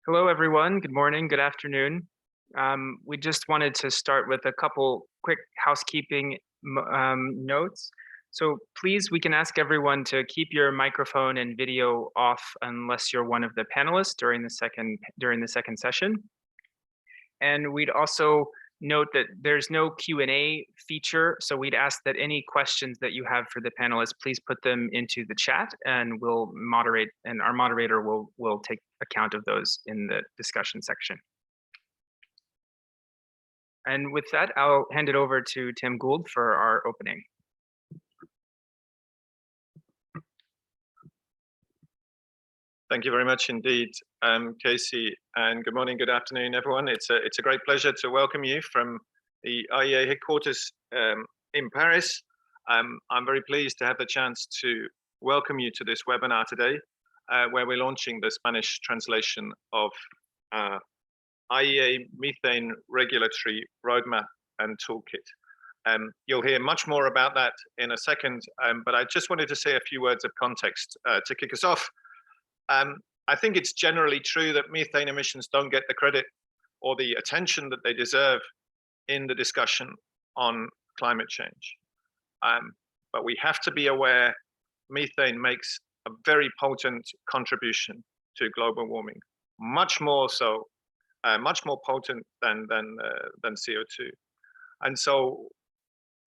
Hello, everyone. Good morning, good afternoon. We just wanted to start with a couple quick housekeeping notes. So please, we can ask everyone to keep your microphone and video off unless you're one of the panelists during the second session. And we'd also note that there's no Q&A feature, so we'd ask that any questions that you have for the panelists, please put them into the chat and we'll moderate, and our moderator will take account of those in the discussion section. And with that, I'll hand it over to Tim Gould for our opening. Thank you very much indeed, Casey, and good morning, good afternoon, everyone. It's a great pleasure to welcome you from the IEA headquarters in Paris. I'm very pleased to have the chance to welcome you to this webinar today, where we're launching the Spanish translation of IEA Methane Regulatory Roadmap and Toolkit. You'll hear much more about that in a second, but I just wanted to say a few words of context to kick us off. I think it's generally true that methane emissions don't get the credit or the attention that they deserve in the discussion on climate change. But we have to be aware methane makes a very potent contribution to global warming, much more so, much more potent than CO2. And so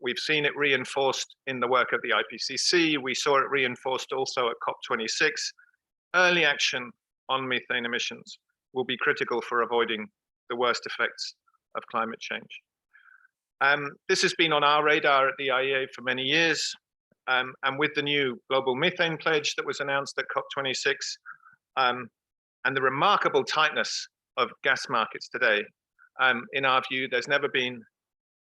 we've seen it reinforced in the work of the IPCC. We saw it reinforced also at COP26. Early action on methane emissions will be critical for avoiding the worst effects of climate change. This has been on our radar at the IEA for many years, and with the new global methane pledge that was announced at COP26, and the remarkable tightness of gas markets today, in our view, there's never been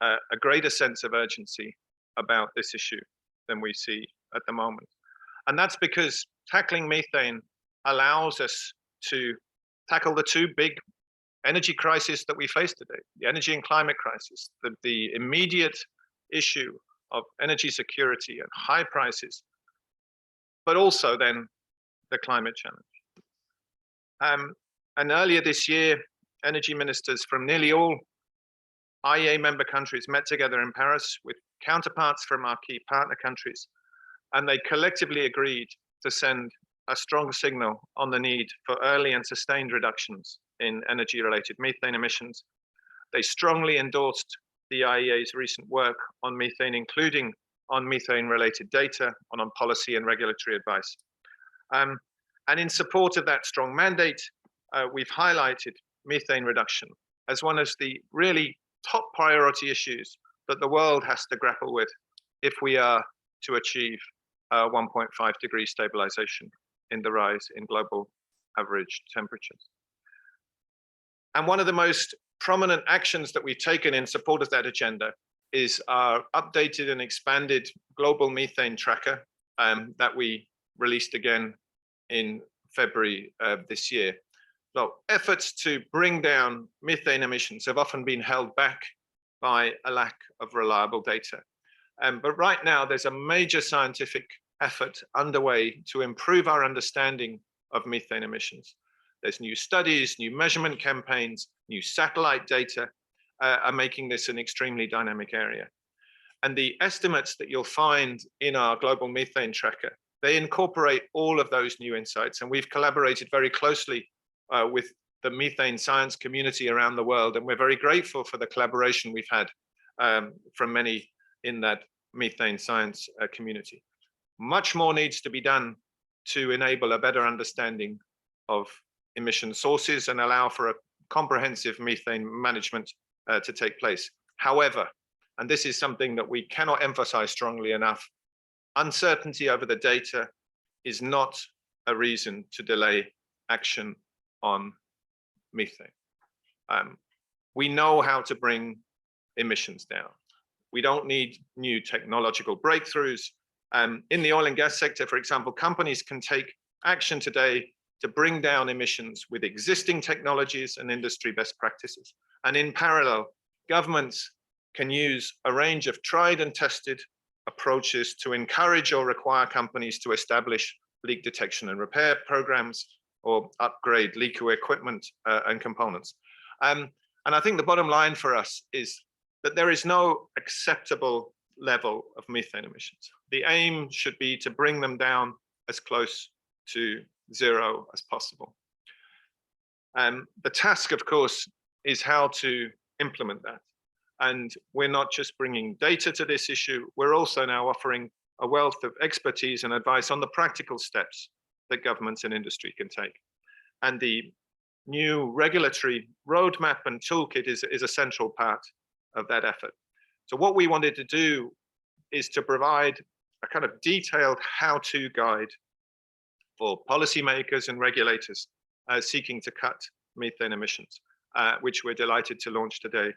a greater sense of urgency about this issue than we see at the moment. And that's because tackling methane allows us to tackle the two big energy crises that we face today, the energy and climate crisis, the immediate issue of energy security and high prices, but also then the climate challenge. And earlier this year, energy ministers from nearly all IEA member countries met together in Paris with counterparts from our key partner countries, and they collectively agreed to send a strong signal on the need for early and sustained reductions in energy-related methane emissions. They strongly endorsed the IEA's recent work on methane, including on methane-related data, on policy and regulatory advice. And in support of that strong mandate, we've highlighted methane reduction as one of the really top priority issues that the world has to grapple with if we are to achieve 1.5 degree stabilization in the rise in global average temperatures. And one of the most prominent actions that we've taken in support of that agenda is our updated and expanded global methane tracker that we released again in February of this year. So efforts to bring down methane emissions have often been held back by a lack of reliable data. But right now there's a major scientific effort underway to improve our understanding of methane emissions. There's new studies, new measurement campaigns, new satellite data are making this an extremely dynamic area. And the estimates that you'll find in our global methane tracker, they incorporate all of those new insights. And we've collaborated very closely with the methane science community around the world. And we're very grateful for the collaboration we've had from many in that methane science community. Much more needs to be done to enable a better understanding of emission sources and allow for a comprehensive methane management to take place. However, and this is something that we cannot emphasize strongly enough, uncertainty over the data is not a reason to delay action on methane. We know how to bring emissions down. We don't need new technological breakthroughs. In the oil and gas sector, for example, companies can take action today to bring down emissions with existing technologies and industry best practices. And in parallel, governments can use a range of tried and tested approaches to encourage or require companies to establish leak detection and repair programs, or upgrade leak equipment and components. And I think the bottom line for us is that there is no acceptable level of methane emissions. The aim should be to bring them down as close to zero as possible. The task, of course, is how to implement that. And we're not just bringing data to this issue, we're also now offering a wealth of expertise and advice on the practical steps that governments and industry can take. And the new regulatory roadmap and toolkit is a central part of that effort. So what we wanted to do is to provide a kind of detailed how-to guide for policymakers and regulators seeking to cut methane emissions, which we're delighted to launch today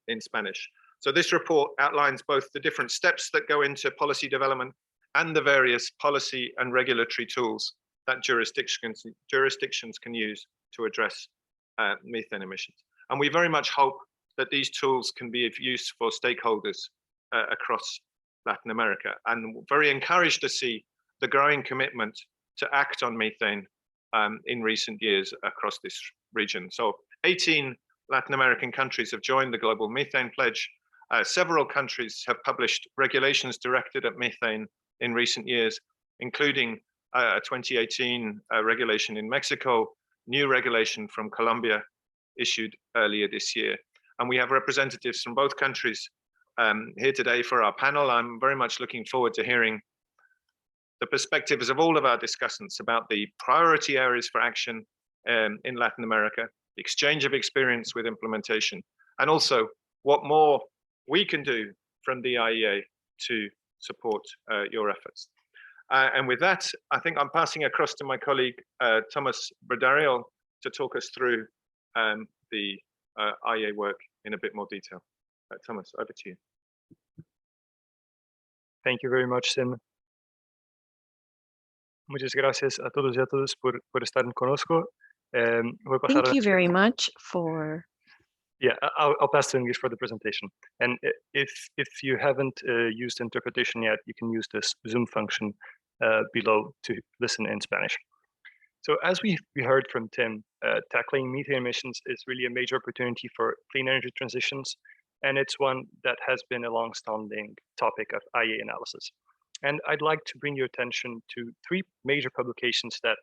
in Spanish. So this report outlines both the different steps that go into policy development and the various policy and regulatory tools that jurisdictions can use to address methane emissions. And we very much hope that these tools can be of use for stakeholders across Latin America, and very encouraged to see the growing commitment to act on methane in recent years across this region. So 18 Latin American countries have joined the Global Methane Pledge. Several countries have published regulations directed at methane in recent years, including a 2018 regulation in Mexico, new regulation from Colombia issued earlier this year. And we have representatives from both countries here today for our panel. I'm very much looking forward to hearing the perspectives of all of our discussants about the priority areas for action in Latin America, the exchange of experience with implementation, and also what more we can do from the IEA to support your efforts. And with that, I think I'm passing across to my colleague, Thomas Bredariel, to talk us through the IEA work in a bit more detail. Thomas, over to you. Thank you very much, Sim. Muchas gracias a todos y a todas por estar conosco. Thank you very much for. Yeah, I'll pass to English for the presentation. And if you haven't used interpretation yet, you can use this Zoom function below to listen in Spanish. So as we heard from Tim, tackling methane emissions is really a major opportunity for clean energy transitions, and it's one that has been a long-standing topic of IEA analysis. And I'd like to bring your attention to three major publications that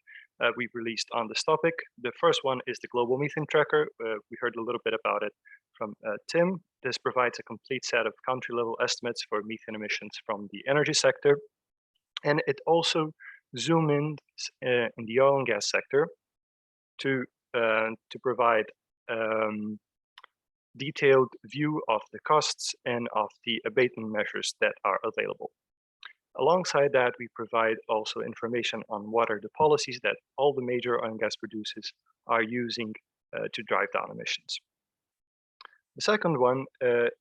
we've released on this topic. The first one is the Global Methane Tracker. We heard a little bit about it from Tim. This provides a complete set of country-level estimates for methane emissions from the energy sector. And it also zooms in the oil and gas sector to provide detailed view of the costs and of the abatement measures that are available. Alongside that, we provide also information on what are the policies that all the major oil and gas producers are using to drive down emissions. The second one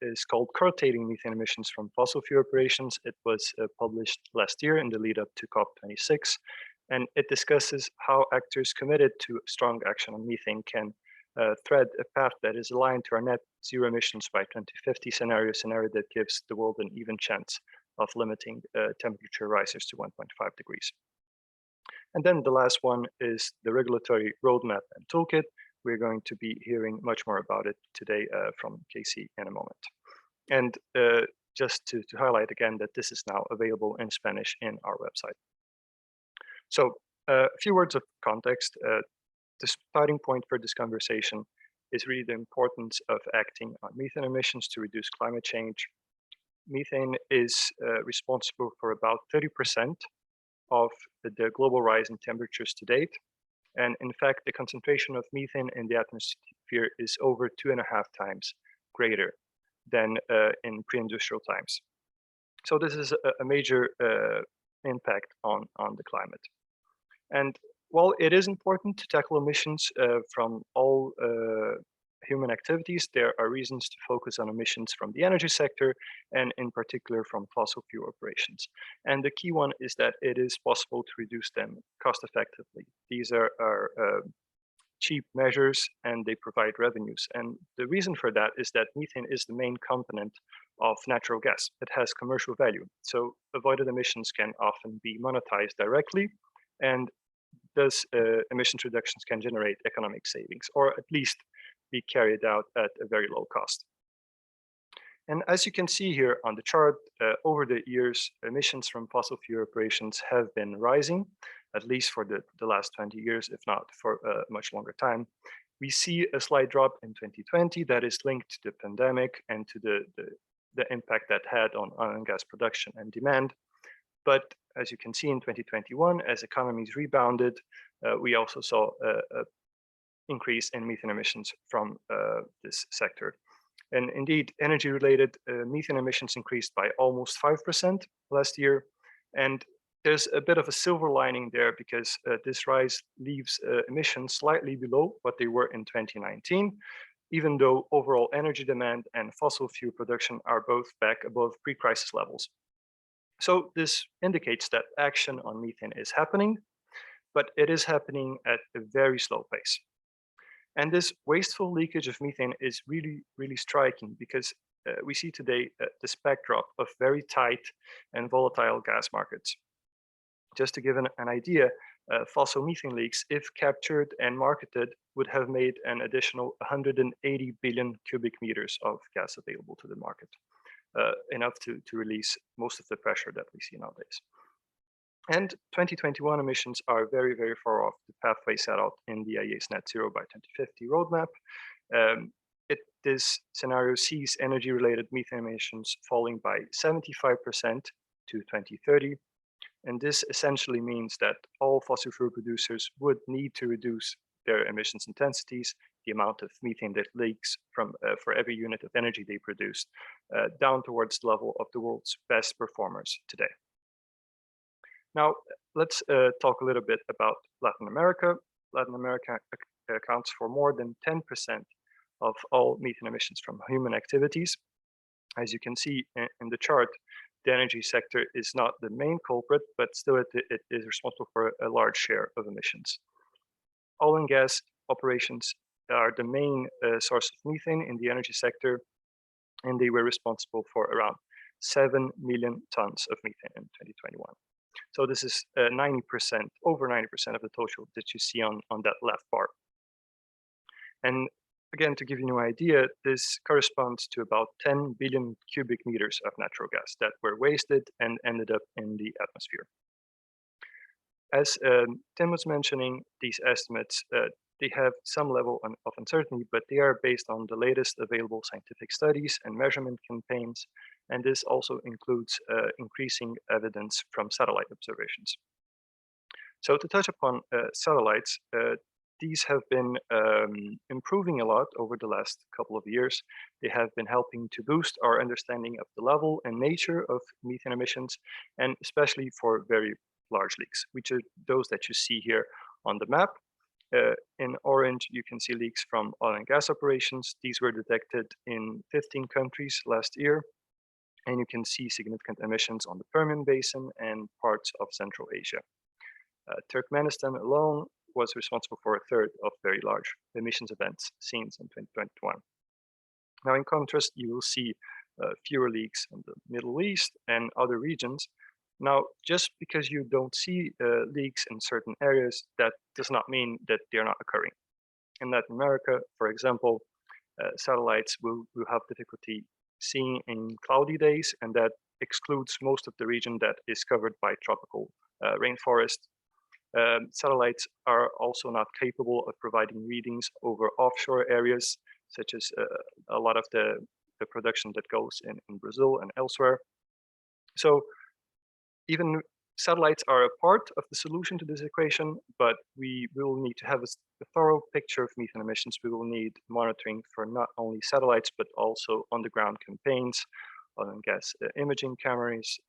is called Curtailing Methane Emissions from Fossil Fuel Operations. It was published last year in the lead up to COP26, and it discusses how actors committed to strong action on methane can thread a path that is aligned to our net zero emissions by 2050 scenario that gives the world an even chance of limiting temperature rises to 1.5 degrees. And then the last one is the regulatory roadmap and toolkit. We're going to be hearing much more about it today from Casey in a moment. And just to highlight again that this is now available in Spanish in our website. So a few words of context. The starting point for this conversation is really the importance of acting on methane emissions to reduce climate change. Methane is responsible for about 30% of the global rise in temperatures to date. And in fact, the concentration of methane in the atmosphere is over 2.5 times greater than in pre-industrial times. So this is a major impact on the climate. And while it is important to tackle emissions from all human activities, there are reasons to focus on emissions from the energy sector and in particular from fossil fuel operations. And the key one is that it is possible to reduce them cost effectively. These are cheap measures and they provide revenues. And the reason for that is that methane is the main component of natural gas. It has commercial value. So avoided emissions can often be monetized directly, and thus emissions reductions can generate economic savings, or at least be carried out at a very low cost. And as you can see here on the chart, over the years, emissions from fossil fuel operations have been rising, at least for the last 20 years, if not for a much longer time. We see a slight drop in 2020 that is linked to the pandemic and to the impact that had on oil and gas production and demand. But as you can see in 2021, as economies rebounded, we also saw an increase in methane emissions from this sector. And indeed, energy-related methane emissions increased by almost 5% last year. And there's a bit of a silver lining there because this rise leaves emissions slightly below what they were in 2019, even though overall energy demand and fossil fuel production are both back above pre-crisis levels. So this indicates that action on methane is happening, but it is happening at a very slow pace. And this wasteful leakage of methane is really, really striking because we see today this backdrop of very tight and volatile gas markets. Just to give an idea, fossil methane leaks, if captured and marketed, would have made an additional 180 billion cubic meters of gas available to the market, enough to release most of the pressure that we see nowadays. And 2021 emissions are very, very far off the pathway set out in the IEA's Net Zero by 2050 roadmap. This scenario sees energy-related methane emissions falling by 75% to 2030. And this essentially means that all fossil fuel producers would need to reduce their emissions intensities, the amount of methane that leaks from for every unit of energy they produce, down towards the level of the world's best performers today. Now, let's talk a little bit about Latin America. Latin America accounts for more than 10% of all methane emissions from human activities. As you can see in the chart, the energy sector is not the main culprit, but still it is responsible for a large share of emissions. Oil and gas operations are the main source of methane in the energy sector, and they were responsible for around 7 million tons of methane in 2021. So this is 90%, over 90% of the total that you see on that left bar. And again, to give you an idea, this corresponds to about 10 billion cubic meters of natural gas that were wasted and ended up in the atmosphere. As Tim was mentioning, these estimates, they have some level of uncertainty, but they are based on the latest available scientific studies and measurement campaigns. And this also includes increasing evidence from satellite observations. So to touch upon satellites, these have been improving a lot over the last couple of years. They have been helping to boost our understanding of the level and nature of methane emissions, and especially for very large leaks, which are those that you see here on the map. In orange, you can see leaks from oil and gas operations. These were detected in 15 countries last year. And you can see significant emissions on the Permian Basin and parts of Central Asia. Turkmenistan alone was responsible for a third of very large emissions events seen in 2021. Now, in contrast, you will see fewer leaks in the Middle East and other regions. Now, just because you don't see leaks in certain areas, that does not mean that they're not occurring. In Latin America, for example, satellites will have difficulty seeing in cloudy days, and that excludes most of the region that is covered by tropical rainforest. Satellites are also not capable of providing readings over offshore areas, such as a lot of the production that goes in Brazil and elsewhere. So even satellites are a part of the solution to this equation, but we will need to have a thorough picture of methane emissions. We will need monitoring for not only satellites, but also on-the-ground campaigns, oil and gas imaging cameras,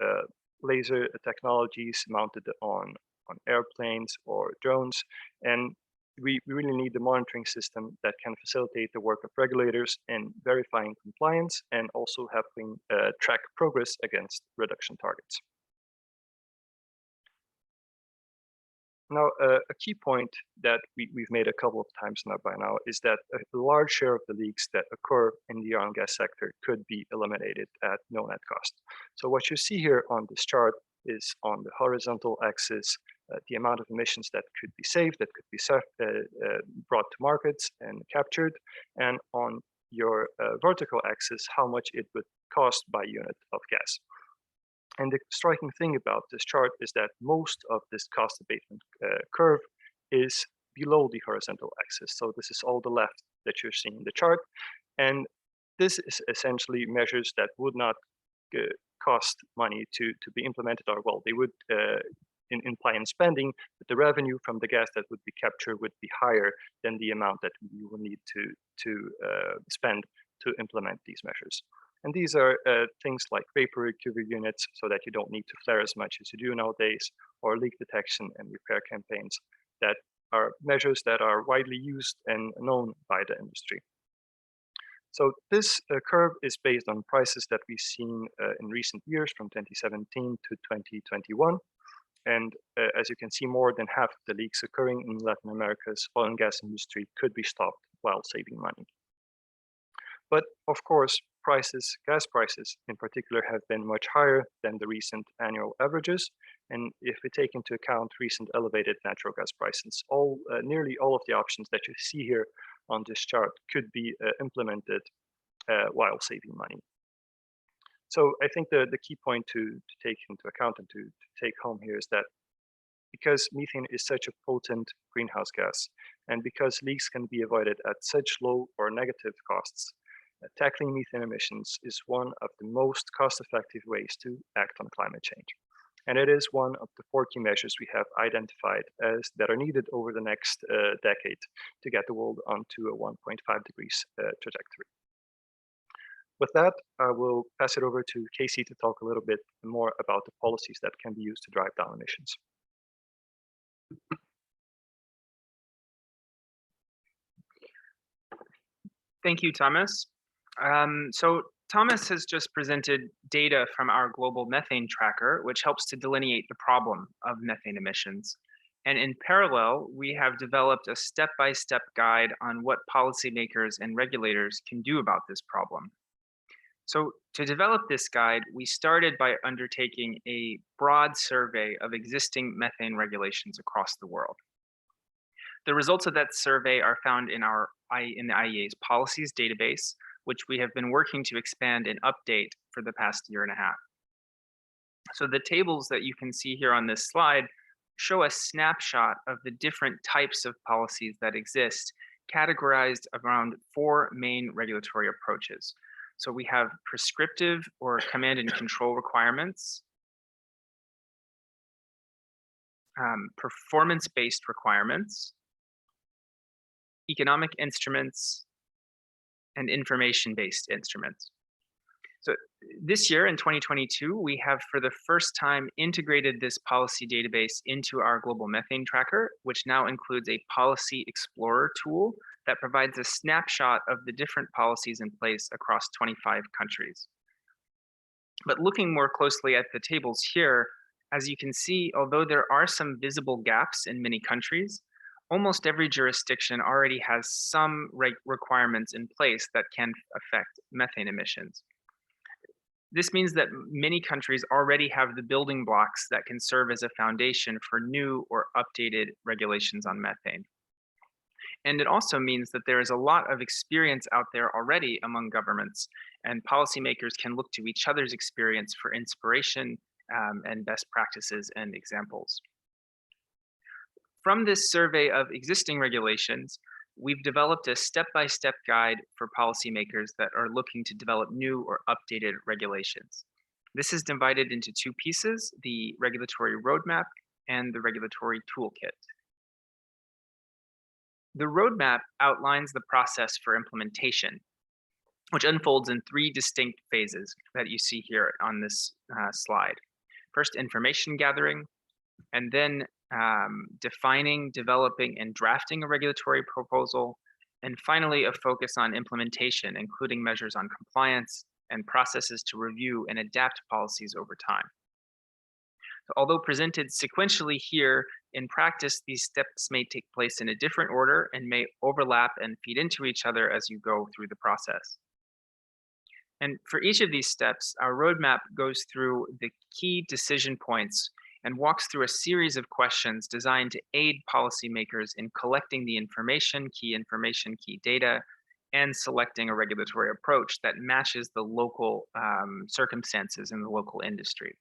laser technologies mounted on airplanes or drones. And we really need the monitoring system that can facilitate the work of regulators in verifying compliance and also helping track progress against reduction targets. Now, a key point that we've made a couple of times by now is that a large share of the leaks that occur in the oil and gas sector could be eliminated at no net cost. So what you see here on this chart is on the horizontal axis, the amount of emissions that could be saved, that could be brought to markets and captured, and on your vertical axis, how much it would cost by unit of gas. And the striking thing about this chart is that most of this cost abatement curve is below the horizontal axis. So this is all the left that you're seeing in the chart. And this is essentially measures that would not cost money to be implemented, or well, they would imply in spending, but the revenue from the gas that would be captured would be higher than the amount that you will need to spend to implement these measures. And these are things like vapor recovery units, so that you don't need to flare as much as you do nowadays, or leak detection and repair campaigns that are measures that are widely used and known by the industry. So this curve is based on prices that we've seen in recent years from 2017 to 2021. And as you can see, more than half of the leaks occurring in Latin America's oil and gas industry could be stopped while saving money. But of course, gas prices in particular, have been much higher than the recent annual averages. And if we take into account recent elevated natural gas prices, nearly all of the options that you see here on this chart could be implemented while saving money. So I think the key point to take into account and to take home here is that because methane is such a potent greenhouse gas, and because leaks can be avoided at such low or negative costs, tackling methane emissions is one of the most cost-effective ways to act on climate change. And it is one of the 4 key measures we have identified as that are needed over the next decade to get the world onto a 1.5 degrees trajectory. With that, I will pass it over to Casey to talk a little bit more about the policies that can be used to drive down emissions. Thank you, Thomas. So Thomas has just presented data from our global methane tracker, which helps to delineate the problem of methane emissions. And in parallel, we have developed a step-by-step guide on what policymakers and regulators can do about this problem. So to develop this guide, we started by undertaking a broad survey of existing methane regulations across the world. The results of that survey are found in the IEA's policies database, which we have been working to expand and update for the past year and a half. So the tables that you can see here on this slide show a snapshot of the different types of policies that exist, categorized around 4 main regulatory approaches. So we have prescriptive or command and control requirements, performance-based requirements, economic instruments, and information-based instruments. So this year in 2022, we have for the first time integrated this policy database into our global methane tracker, which now includes a policy explorer tool that provides a snapshot of the different policies in place across 25 countries. But looking more closely at the tables here, as you can see, although there are some visible gaps in many countries, almost every jurisdiction already has some requirements in place that can affect methane emissions. This means that many countries already have the building blocks that can serve as a foundation for new or updated regulations on methane. And it also means that there is a lot of experience out there already among governments, and policymakers can look to each other's experience for inspiration and best practices and examples. From this survey of existing regulations, we've developed a step-by-step guide for policymakers that are looking to develop new or updated regulations. This is divided into 2 pieces, the regulatory roadmap and the regulatory toolkit. The roadmap outlines the process for implementation, which unfolds in 3 distinct phases that you see here on this slide. First, information gathering, and then defining, developing, and drafting a regulatory proposal, and finally, a focus on implementation, including measures on compliance and processes to review and adapt policies over time. Although presented sequentially here, in practice, these steps may take place in a different order and may overlap and feed into each other as you go through the process. And for each of these steps, our roadmap goes through the key decision points and walks through a series of questions designed to aid policymakers in collecting the information, key data, and selecting a regulatory approach that matches the local circumstances in the local industry.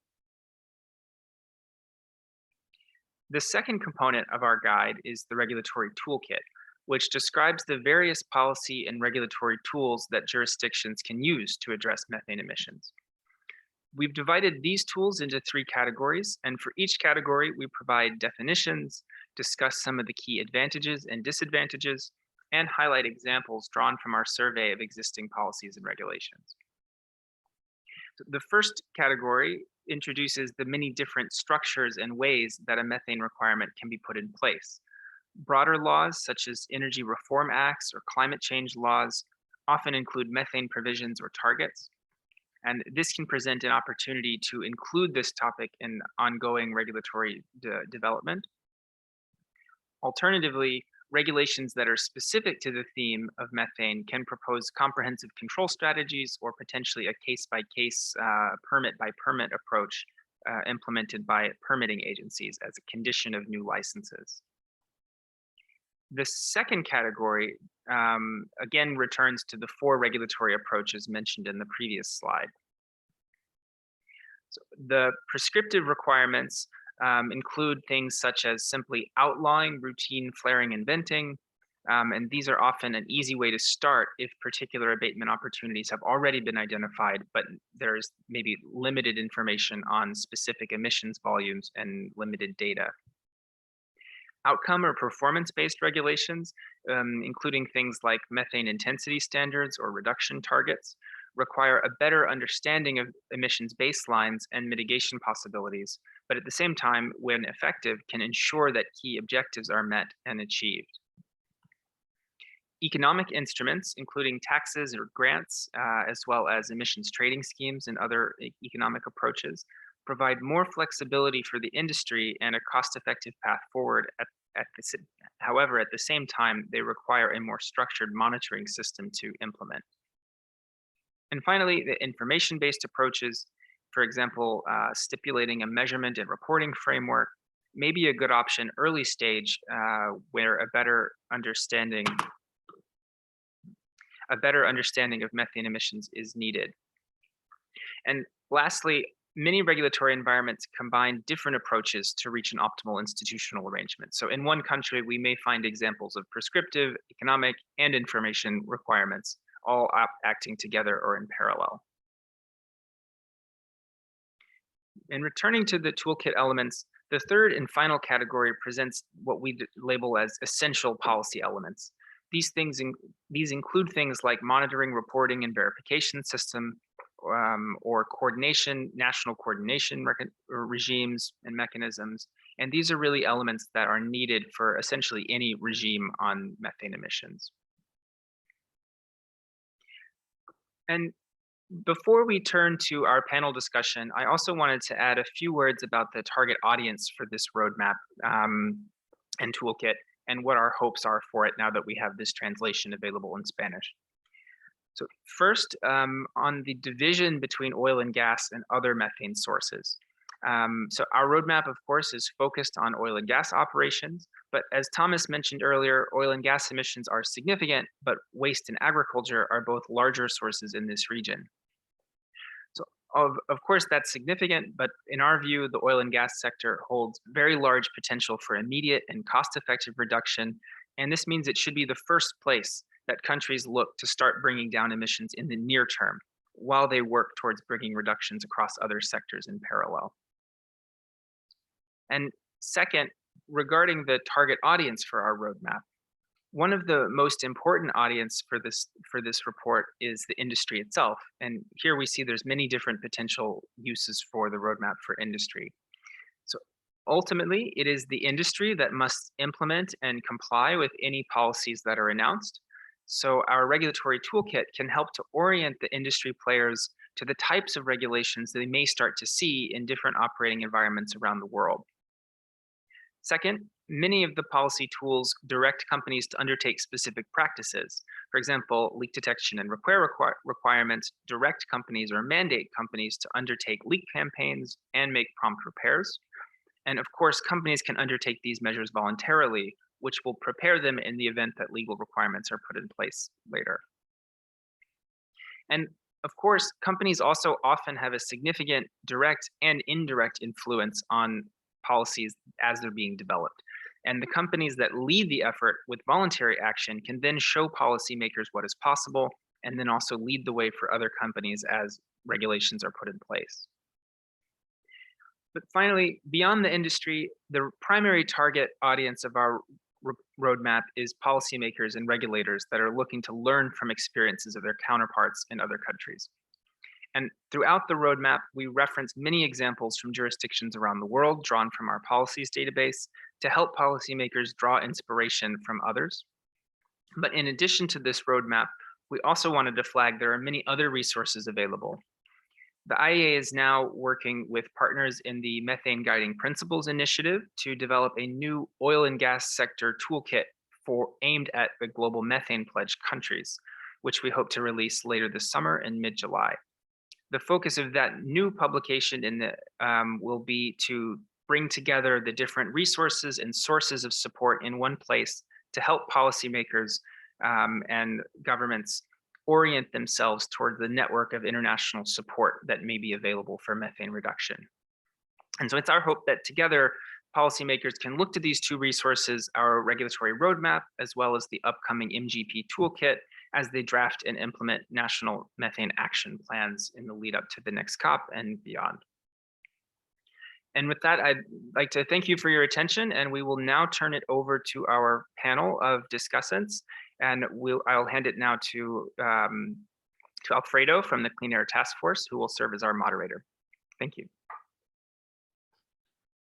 The second component of our guide is the regulatory toolkit, which describes the various policy and regulatory tools that jurisdictions can use to address methane emissions. We've divided these tools into 3 categories, and for each category, we provide definitions, discuss some of the key advantages and disadvantages, and highlight examples drawn from our survey of existing policies and regulations. So the first category introduces the many different structures and ways that a methane requirement can be put in place. Broader laws, such as energy reform acts or climate change laws, often include methane provisions or targets. And this can present an opportunity to include this topic in ongoing regulatory development. Alternatively, regulations that are specific to the theme of methane can propose comprehensive control strategies or potentially a case-by-case, permit-by-permit approach implemented by permitting agencies as a condition of new licenses. The second category, again, returns to the 4 regulatory approaches mentioned in the previous slide. So the prescriptive requirements include things such as simply outlawing routine flaring and venting, and these are often an easy way to start if particular abatement opportunities have already been identified, but there's maybe limited information on specific emissions volumes and limited data. Outcome or performance-based regulations, including things like methane intensity standards or reduction targets, require a better understanding of emissions baselines and mitigation possibilities, but at the same time, when effective, can ensure that key objectives are met and achieved. Economic instruments, including taxes or grants, as well as emissions trading schemes and other economic approaches, provide more flexibility for the industry and a cost-effective path forward. However, at the same time, they require a more structured monitoring system to implement. And finally, the information-based approaches, for example, stipulating a measurement and reporting framework, may be a good option early stage where a better understanding of methane emissions is needed. And lastly, many regulatory environments combine different approaches to reach an optimal institutional arrangement. So in one country, we may find examples of prescriptive, economic, and information requirements, all acting together or in parallel. In returning to the toolkit elements, the third and final category presents what we label as essential policy elements. These include things like monitoring, reporting, and verification system, or national coordination regimes and mechanisms. And these are really elements that are needed for essentially any regime on methane emissions. And before we turn to our panel discussion, I also wanted to add a few words about the target audience for this roadmap and toolkit, and what our hopes are for it now that we have this translation available in Spanish. So first, on the division between oil and gas and other methane sources. So our roadmap, of course, is focused on oil and gas operations, but as Thomas mentioned earlier, oil and gas emissions are significant, but waste and agriculture are both larger sources in this region. So of course, that's significant, but in our view, the oil and gas sector holds very large potential for immediate and cost-effective reduction, and this means it should be the first place that countries look to start bringing down emissions in the near term, while they work towards bringing reductions across other sectors in parallel. And second, regarding the target audience for our roadmap, one of the most important audience for this report is the industry itself. And here we see there's many different potential uses for the roadmap for industry. So ultimately, it is the industry that must implement and comply with any policies that are announced. So our regulatory toolkit can help to orient the industry players to the types of regulations they may start to see in different operating environments around the world. Second, many of the policy tools direct companies to undertake specific practices. For example, leak detection and repair requirements direct companies or mandate companies to undertake leak campaigns and make prompt repairs. And of course, companies can undertake these measures voluntarily, which will prepare them in the event that legal requirements are put in place later. And of course, companies also often have a significant direct and indirect influence on policies as they're being developed. And the companies that lead the effort with voluntary action can then show policymakers what is possible and then also lead the way for other companies as regulations are put in place. But finally, beyond the industry, the primary target audience of our roadmap is policymakers and regulators that are looking to learn from experiences of their counterparts in other countries. And throughout the roadmap, we reference many examples from jurisdictions around the world drawn from our policies database to help policymakers draw inspiration from others. But in addition to this roadmap, we also wanted to flag there are many other resources available. The IEA is now working with partners in the Methane Guiding Principles Initiative to develop a new oil and gas sector toolkit aimed at the global methane pledge countries, which we hope to release later this summer in mid-July. The focus of that new publication will be to bring together the different resources and sources of support in one place to help policymakers and governments orient themselves toward the network of international support that may be available for methane reduction. And so it's our hope that together, policymakers can look to these two resources, our regulatory roadmap, as well as the upcoming MGP toolkit, as they draft and implement national methane action plans in the lead up to the next COP and beyond. And with that, I'd like to thank you for your attention, and we will now turn it over to our panel of discussants. And I'll hand it now to Alfredo from the Clean Air Task Force, who will serve as our moderator. Thank you.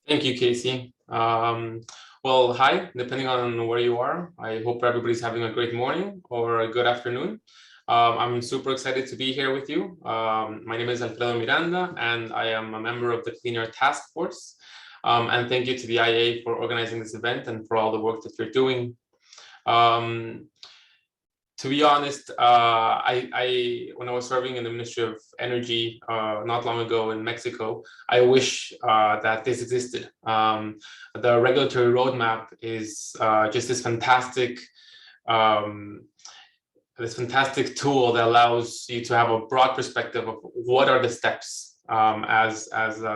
Thank you, Casey. Well, hi, depending on where you are. I hope everybody's having a great morning or a good afternoon. I'm super excited to be here with you. My name is Alfredo Miranda, and I am a member of the Clean Air Task Force. And thank you to the IEA for organizing this event and for all the work that you're doing. To be honest, when I was serving in the Ministry of Energy not long ago in Mexico, I wish that this existed. The regulatory roadmap is just this fantastic tool that allows you to have a broad perspective of what are the steps, as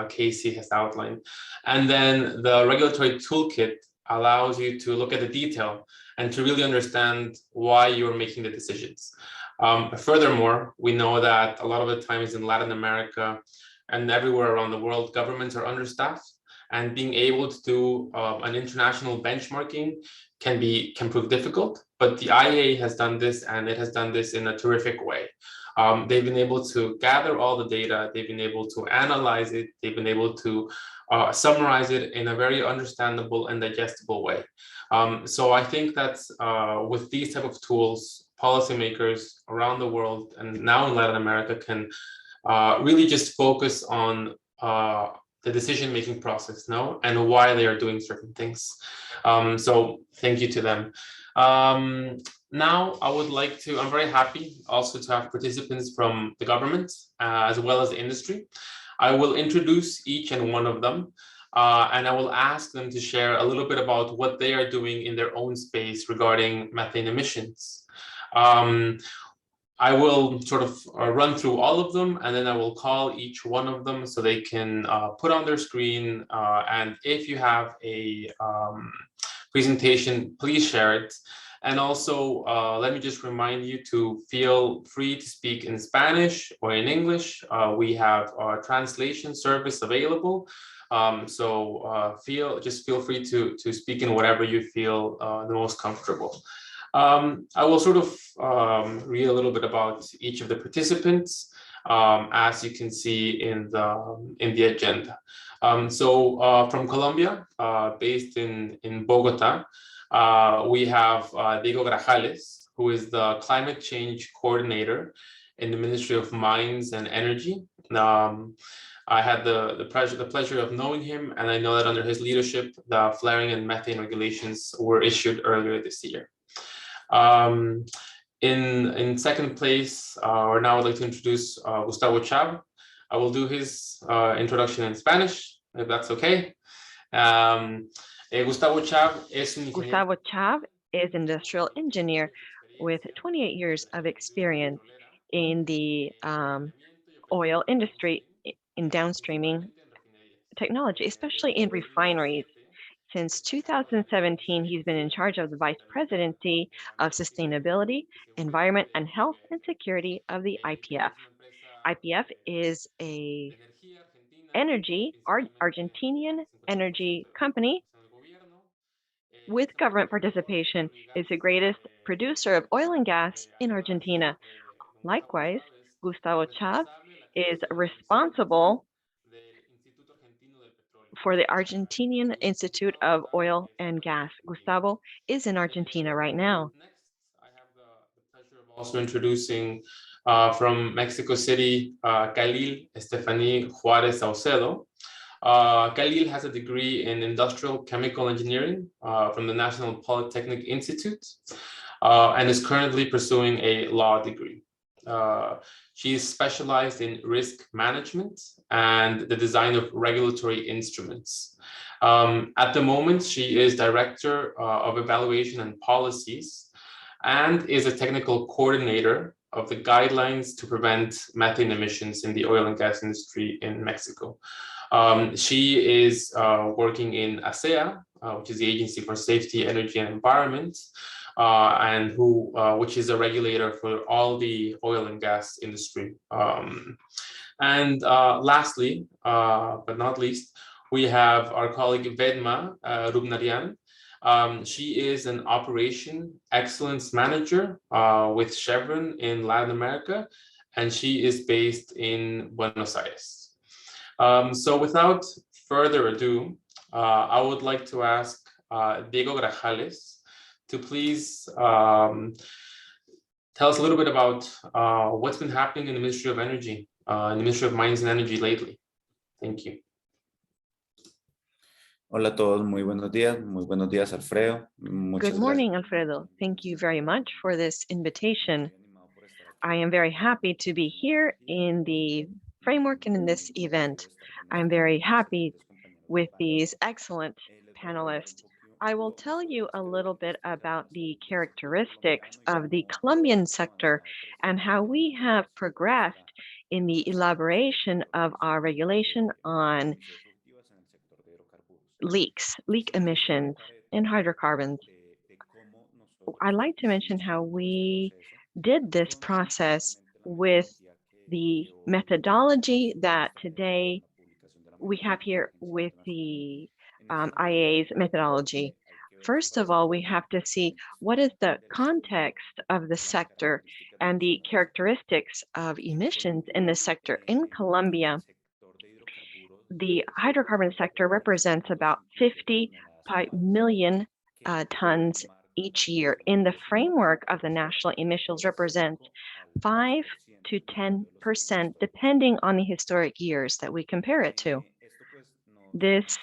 Casey has outlined. And then the regulatory toolkit allows you to look at the detail and to really understand why you're making the decisions. Furthermore, we know that a lot of the times in Latin America and everywhere around the world, governments are understaffed, and being able to do an international benchmarking can prove difficult. But the IEA has done this, and it has done this in a terrific way. They've been able to gather all the data, they've been able to analyze it, they've been able to summarize it in a very understandable and digestible way. So I think that with these type of tools, policymakers around the world and now in Latin America can really just focus on the decision-making process now and why they are doing certain things. So thank you to them. Now I would like to, I'm very happy also to have participants from the government as well as the industry. I will introduce each and one of them. And I will ask them to share a little bit about what they are doing in their own space regarding methane emissions. I will sort of run through all of them, and then I will call each one of them so they can put on their screen. And if you have a presentation, please share it. And also, let me just remind you to feel free to speak in Spanish or in English. We have our translation service available. So feel free to speak in whatever you feel the most comfortable. I will sort of read a little bit about each of the participants, as you can see in the agenda. So from Colombia, based in Bogota, we have Diego Grajales, who is the climate change coordinator in the Ministry of Mines and Energy. I had the pleasure of knowing him, and I know that under his leadership, the flaring and methane regulations were issued earlier this year. In second place, or now I'd like to introduce Gustavo Chab. I will do his introduction in Spanish, if that's okay. Gustavo Chab is is an industrial engineer with 28 years of experience in the oil industry in downstreaming technology, especially in refineries. Since 2017, he's been in charge of the Vice Presidency of Sustainability, Environment and Health and Security of the IPF. IPF is a Argentinian energy company with government participation. Is the greatest producer of oil and gas in Argentina. Likewise, Gustavo Chávez is responsible for the Argentinian Institute of Oil and Gas. Gustavo is in Argentina right now. Next, I have the pleasure of also introducing from Mexico City, Khalil Estefany Juarez Saucedo. Khalil has a degree in industrial chemical engineering from the National Polytechnic Institute and is currently pursuing a law degree. She is specialized in risk management and the design of regulatory instruments. At the moment, she is Director of Evaluation and Policies and is a technical coordinator of the guidelines to prevent methane emissions in the oil and gas industry in Mexico. She is working in ASEA, which is the Agency for Safety, Energy and Environment, and which is a regulator for all the oil and gas industry. Lastly, but not least, we have our colleague Vedma Rubnarian. She is an operation excellence manager with Chevron in Latin America, and she is based in Buenos Aires. So without further ado, I would like to ask Diego Grajales to please tell us a little bit about what's been happening in the Ministry of Energy, in the Ministry of Mines and Energy lately. Thank you. Hola a todos, muy buenos días Alfredo. Good morning, Alfredo. Thank you very much for this invitation. I am very happy to be here in the framework and in this event. I'm very happy with these excellent panelists. I will tell you a little bit about the characteristics of the Colombian sector and how we have progressed in the elaboration of our regulation on leak emissions in hydrocarbons. I'd like to mention how we did this process with the methodology that today we have here with the IA's methodology. First of all, we have to see what is the context of the sector and the characteristics of emissions in the sector. In Colombia, the hydrocarbon sector represents about 55 million tons each year. In the framework of the national emissions represents 5 to 10%, depending on the historic years that we compare it to. This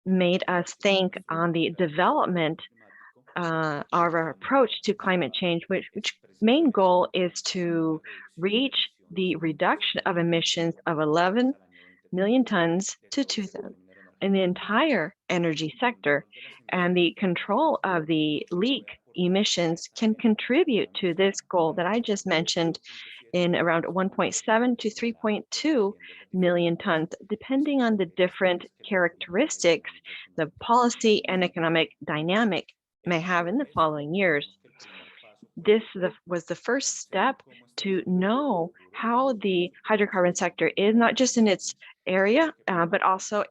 made us think on the development of our approach to climate change, which main goal is to reach the reduction of emissions of 11 million tons to 2,000 in the entire energy sector, and the control of the leak emissions can contribute to this goal that I just mentioned in around 1.7 to 3.2 million tons, depending on the different characteristics the policy and economic dynamic may have in the following years. This was the first step to know how the hydrocarbon sector is, not just in its area, but also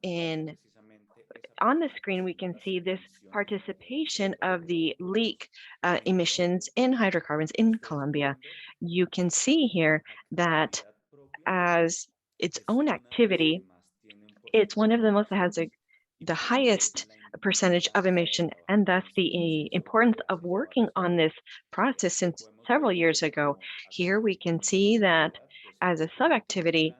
on the screen, we can see this participation of the leak emissions in hydrocarbons in Colombia. You can see here that as its own activity, it's one of the most that has the highest percentage of emission, and thus the importance of working on this process since several years ago. Here we can see that as a sub-activity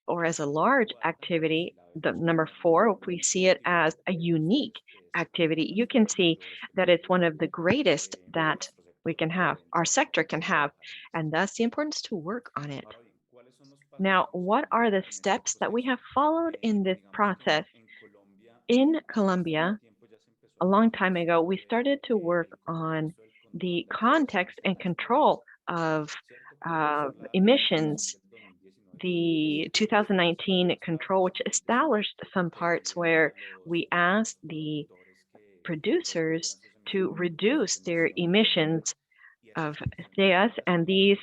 or as a large activity, the number 4, we see it as a unique activity. You can see that it's one of the greatest that we can have, our sector can have, and thus the importance to work on it. Now, what are the steps that we have followed in this process? In Colombia, a long time ago, we started to work on the context and control of emissions. The 2019 control, which established some parts where we asked the producers to reduce their emissions of SEAs, and these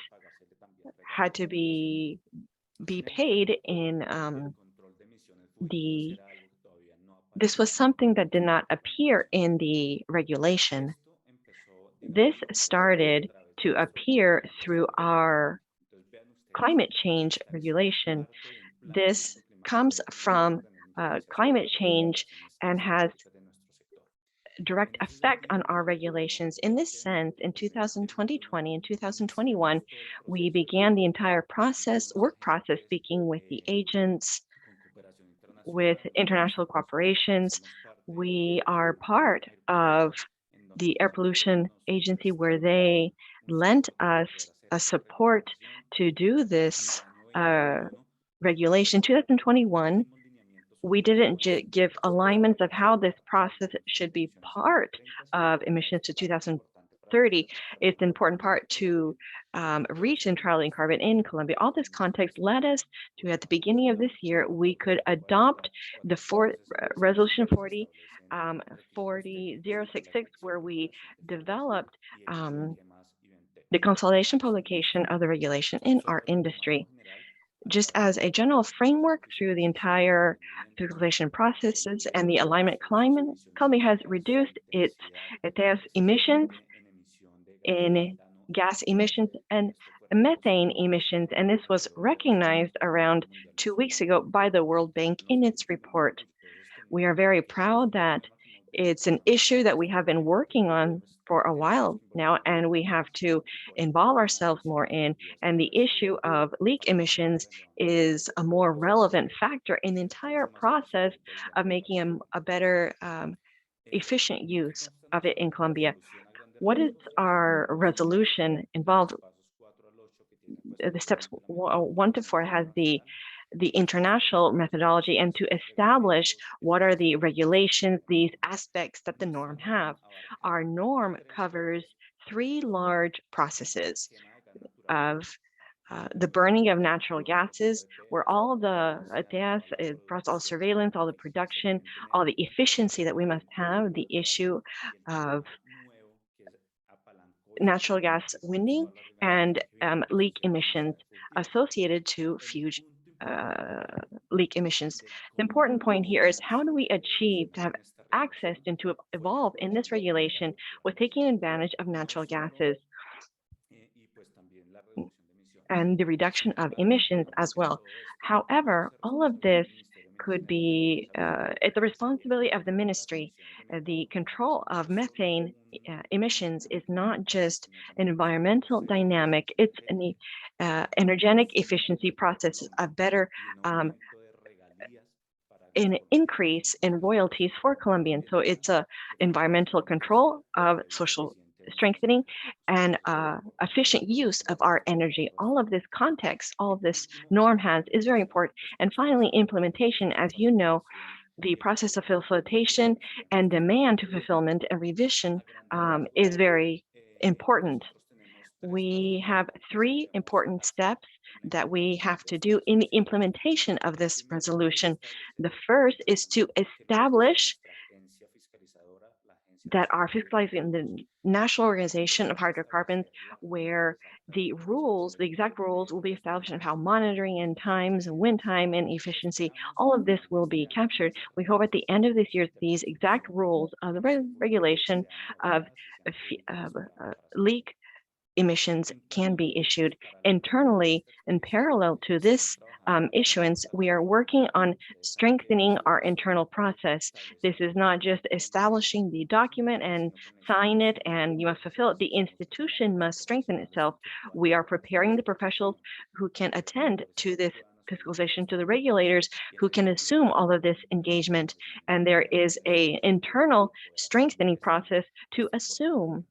had to be paid in this was something that did not appear in the regulation. This started to appear through our climate change regulation. This comes from climate change and has direct effect on our regulations. In this sense, in 2020 and 2021, we began the entire work process, speaking with the agents, with international corporations. We are part of the Air Pollution Agency, where they lent us a support to do this regulation. 2021, we didn't give alignments of how this process should be part of emissions to 2030. It's an important part to reach neutrality in carbon in Colombia. All this context led us to, at the beginning of this year, we could adopt the Resolution 40066, where we developed the consolidation publication of the regulation in our industry. Just as a general framework through the entire fiscalization processes and the alignment climate, Colombia has reduced its emissions in gas emissions and methane emissions, and this was recognized around 2 weeks ago by the World Bank in its report. We are very proud that it's an issue that we have been working on for a while now, and we have to involve ourselves more in, and the issue of leak emissions is a more relevant factor in the entire process of making a better efficient use of it in Colombia. What is our resolution involved? The steps 1 to 4 has the international methodology, and to establish what are the regulations, these aspects that the norm have. Our norm covers 3 large processes of the burning of natural gases, where all the gas, all surveillance, all the production, all the efficiency that we must have, the issue of natural gas winding, and leak emissions associated to leak emissions. The important point here is, how do we achieve to have access and to evolve in this regulation with taking advantage of natural gases and the reduction of emissions as well. However, all of this could be, it's the responsibility of the ministry. The control of methane emissions is not just an environmental dynamic, it's an energetic efficiency process, a better an increase in royalties for Colombians. So it's a environmental control of social strengthening and efficient use of our energy. All of this context, all of this norm has is very important. And finally, implementation. As you know, the process of facilitation and demand to fulfillment and revision is very important. We have 3 important steps that we have to do in the implementation of this resolution. The first is to establish that are fiscalizing the National Organization of Hydrocarbons, where the rules, the exact rules will be established of how monitoring and times and wind time and efficiency, all of this will be captured. We hope at the end of this year, these exact rules of the regulation of leak emissions can be issued internally. In parallel to this issuance, we are working on strengthening our internal process. This is not just establishing the document and sign it and you must fulfill it. The institution must strengthen itself. We are preparing the professionals who can attend to this fiscalization, to the regulators who can assume all of this engagement. And there is an internal strengthening process to assume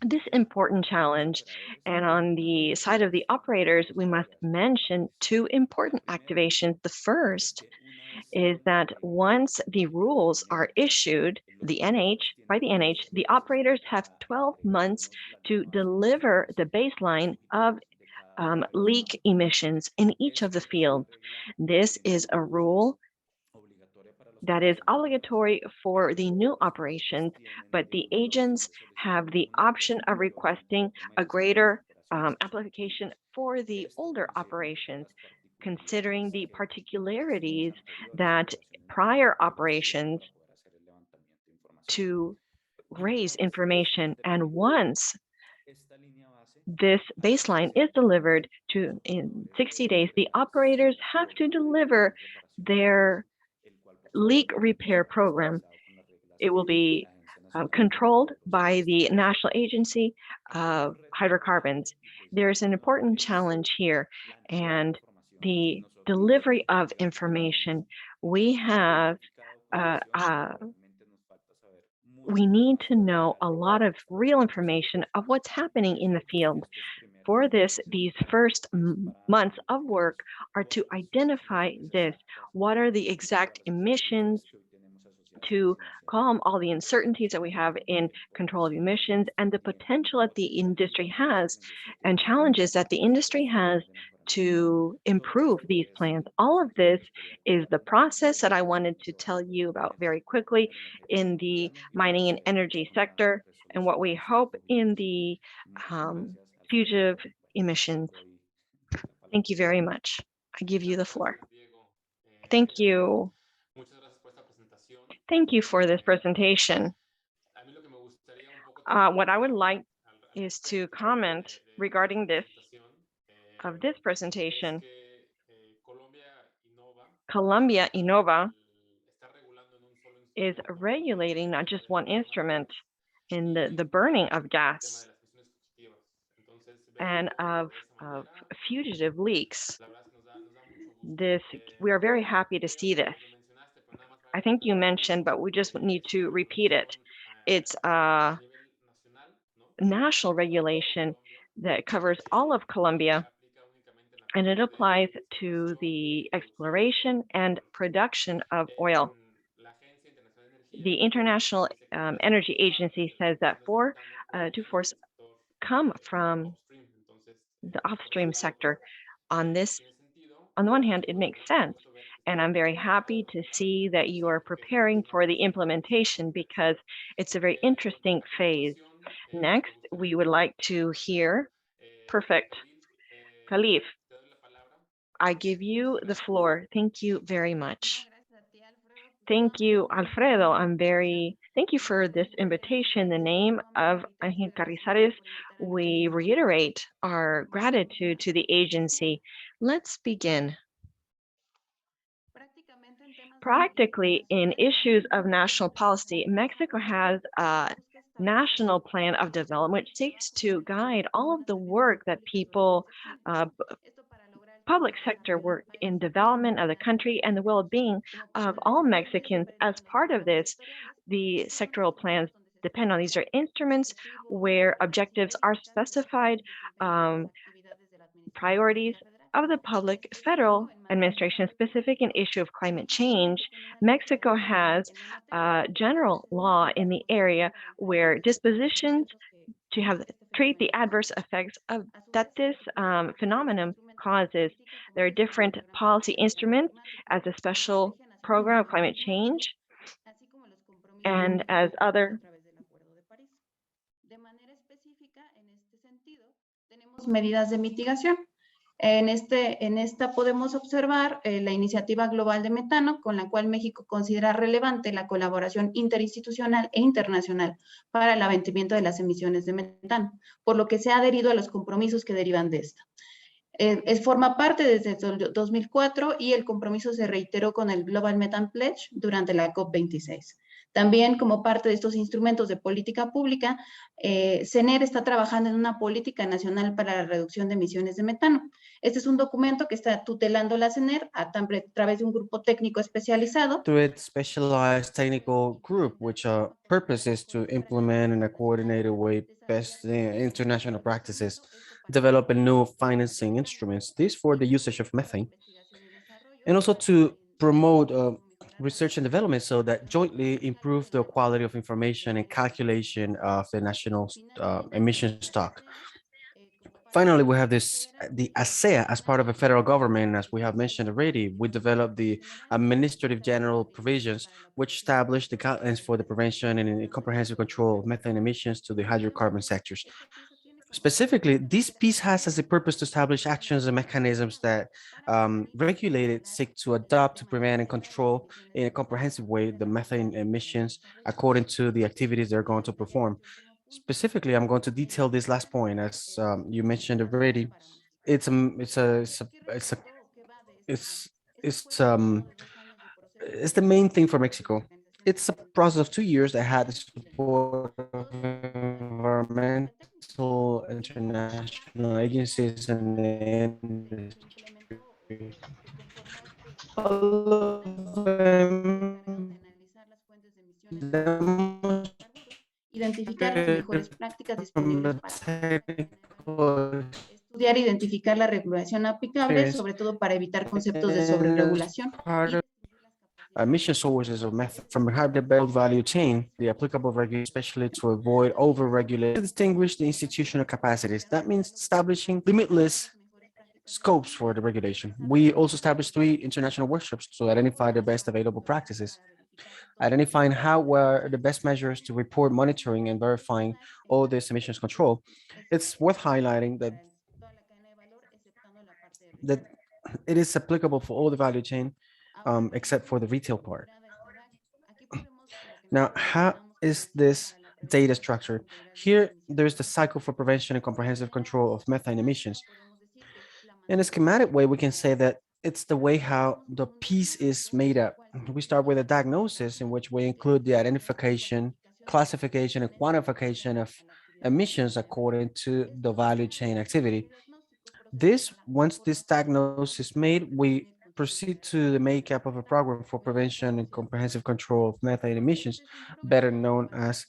this important challenge. And on the side of the operators, we must mention two important activations. The first is that once the rules are issued, by the NH, the operators have 12 months to deliver the baseline of leak emissions in each of the fields. This is a rule that is obligatory for the new operations, but the agents have the option of requesting a greater application for the older operations, considering the particularities that prior operations to raise information. And once this baseline is delivered to in 60 days, the operators have to deliver their leak repair program. It will be controlled by the National Agency of Hydrocarbons. There's an important challenge here, and the delivery of information. We need to know a lot of real information of what's happening in the field. For this, these first months of work are to identify this. What are the exact emissions, to calm all the uncertainties that we have in control of emissions and the potential that the industry has and challenges that the industry has to improve these plans. All of this is the process that I wanted to tell you about very quickly in the mining and energy sector and what we hope in the fugitive emissions. Thank you very much. I give you the floor. Thank you. Thank you for this presentation. What I would like is to comment regarding this presentation. Colombia Innova is regulating not just one instrument in the burning of gas and of fugitive leaks. We are very happy to see this. I think you mentioned, but we just need to repeat it. It's a national regulation that covers all of Colombia, and it applies to the exploration and production of oil. The International Energy Agency says that 2/4 come from the upstream sector. On the one hand, it makes sense. And I'm very happy to see that you are preparing for the implementation because it's a very interesting phase. Next, we would like to hear, perfect, Khalif, I give you the floor. Thank you very much. Thank you, Alfredo. Thank you for this invitation. In the name of Angel Carrizares, we reiterate our gratitude to the agency. Let's begin. Practically, in issues of national policy, Mexico has a national plan of development which seeks to guide all of the work that people, public sector work in development of the country and the well-being of all Mexicans. As part of this, the sectoral plans depend on these are instruments where objectives are specified, priorities of the public federal administration specific an issue of climate change. Mexico has a general law in the area where dispositions to treat the adverse effects that this phenomenon causes. There are different policy instruments as a special program of climate change and as other medidas de mitigación. En esta podemos observar la iniciativa global de metano, con la cual México considera relevante la colaboración interinstitucional e internacional para el abatimiento de las emisiones de metano, por lo que se ha adherido a los compromisos que derivan de esta. Forma parte desde el 2004 y el compromiso se reiteró con el Global Methane Pledge durante la COP26. También como parte de estos instrumentos de política pública, CENER está trabajando en una política nacional para la reducción de emisiones de metano. Este es un documento que está tutelando la CENER a través de un grupo técnico especializado. Through its specialized technical group, which purpose is to implement in a coordinated way best international practices, developing new financing instruments, this for the usage of methane, and also to promote research and development so that jointly improve the quality of information and calculation of the national emission stock. Finally, we have the ASEA as part of the federal government, as we have mentioned already. We developed the administrative general provisions, which establish the guidelines for the prevention and comprehensive control of methane emissions to the hydrocarbon sectors. Specifically, this piece has as a purpose to establish actions and mechanisms that regulated seek to adopt to prevent and control in a comprehensive way the methane emissions according to the activities they're going to perform. Specifically, I'm going to detail this last point, as you mentioned already. It's a it's a it's a it's a it's it's it's the main thing for Mexico. It's a process of 2 years that had the support of environmental international agencies and industry. All of them Identificar las mejores prácticas from disponibles the para technical estudiar e identificar la regulación aplicable, experience sobre todo para evitar conceptos de and as sobreregulación part y of emission sources of method from a high developed value chain, the applicable regulations, especially to avoid over-regulation, distinguish the institutional capacities. That means establishing limitless scopes for the regulation. We also established 3 international workshops to identify the best available practices, identifying how were the best measures to report monitoring and verifying all this emissions control. It's worth highlighting that it is applicable for all the value chain except for the retail part. Now, how is this data structured? Here, there's the cycle for prevention and comprehensive control of methane emissions. In a schematic way, we can say that it's the way how the piece is made up. We start with a diagnosis in which we include the identification, classification, and quantification of emissions according to the value chain activity. Once this diagnosis is made, we proceed to the makeup of a program for prevention and comprehensive control of methane emissions, better known as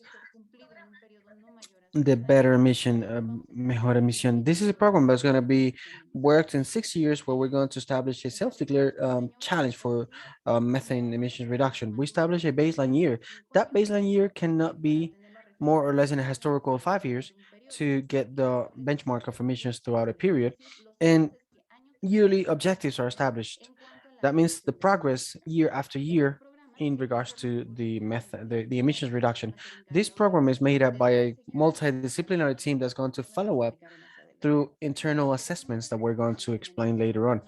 the better emission, mejor emisión. This is a program that's going to be worked in 6 years where we're going to establish a self-declared challenge for methane emissions reduction. We establish a baseline year. That baseline year cannot be more or less in a historical 5 years to get the benchmark of emissions throughout a period. And yearly objectives are established. That means the progress year after year in regards to the method, the emissions reduction. This program is made up by a multidisciplinary team that's going to follow up through internal assessments that we're going to explain later on.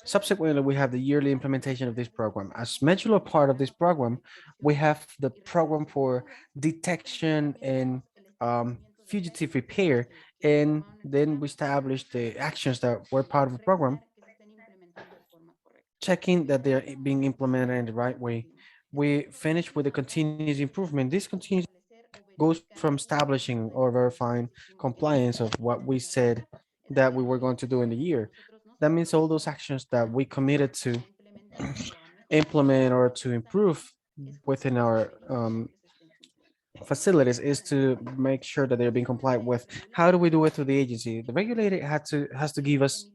Subsequently, we have the yearly implementation of this program. As medular part of this program, we have the program for detection and fugitive repair, and then we establish the actions that were part of the program, checking that they're being implemented in the right way. We finish with the continuous improvement. This continuous goes from establishing or verifying compliance of what we said that we were going to do in the year. That means all those actions that we committed to implement or to improve within our facilities is to make sure that they're being complied with. How do we do it through the agency? The regulator has to give us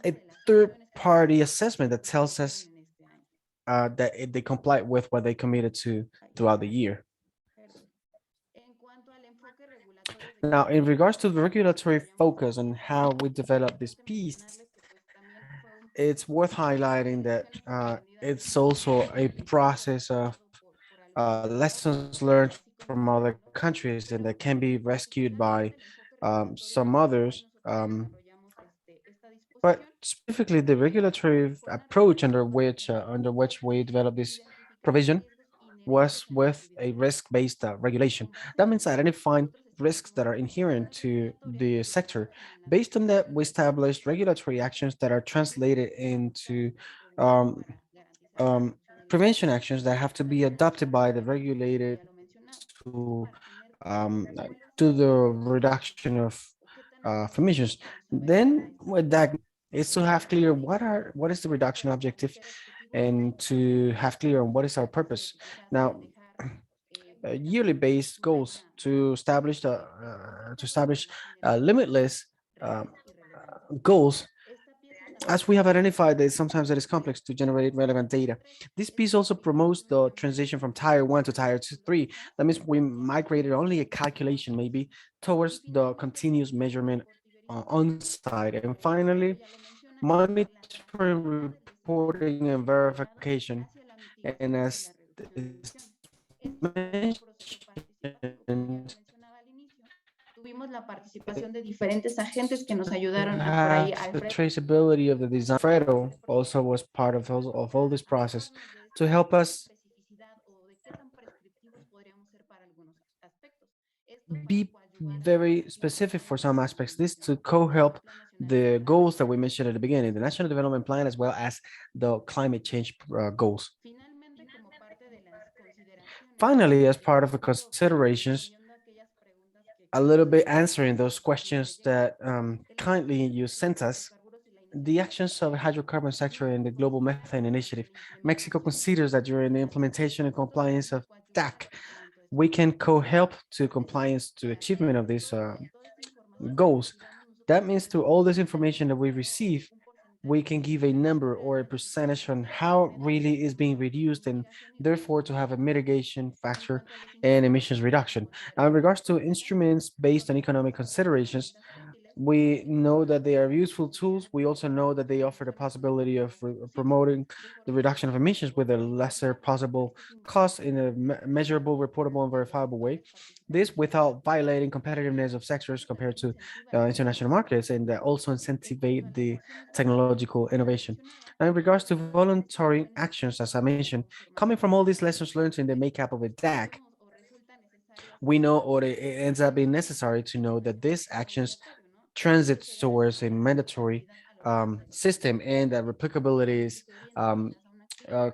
a third party assessment that tells us that they comply with what they committed to throughout the year. Now, in regards to the regulatory focus on how we develop this piece, it's worth highlighting that it's also a process of lessons learned from other countries and that can be rescued by some others. But specifically, the regulatory approach under which we develop this provision was with a risk-based regulation. That means identifying risks that are inherent to the sector. Based on that, we established regulatory actions that are translated into um, um, prevention actions that have to be adopted by the regulator to um, to the reduction of emissions. Then with that is to have clear what is the reduction objective and to have clear on what is our purpose. Now, yearly based goals to establish limitless um, goals, as we have identified that sometimes it is complex to generate relevant data. This piece also promotes the transition from tier 1 to tier 3. That means we migrated only a calculation maybe towards the continuous measurement on site. And finally, monitoring, reporting, and verification. And as is mentioned, Tuvimos la participación de diferentes agentes que nos ayudaron por ahí. have the traceability of the design. Fredo also was part of all this process to help us be very specific for some aspects. This to co-help the goals that we mentioned at the beginning, the National Development Plan, as well as the climate change goals. Finally, as part of the considerations, a little bit answering those questions that kindly you sent us, the actions of the hydrocarbon sector in the global methane initiative. Mexico considers that during the implementation and compliance of DAC, we can co-help to compliance to achievement of these goals. That means through all this information that we receive, we can give a number or a percentage on how really is being reduced and therefore to have a mitigation factor and emissions reduction. Now, in regards to instruments based on economic considerations, we know that they are useful tools. We also know that they offer the possibility of promoting the reduction of emissions with a lesser possible cost in a measurable, reportable, and verifiable way. This without violating competitiveness of sectors compared to international markets, and that also incentivate the technological innovation. Now, in regards to voluntary actions, as I mentioned, coming from all these lessons learned in the makeup of a DAC, we know, or it ends up being necessary to know that these actions transit towards a mandatory system and that replicability is uh,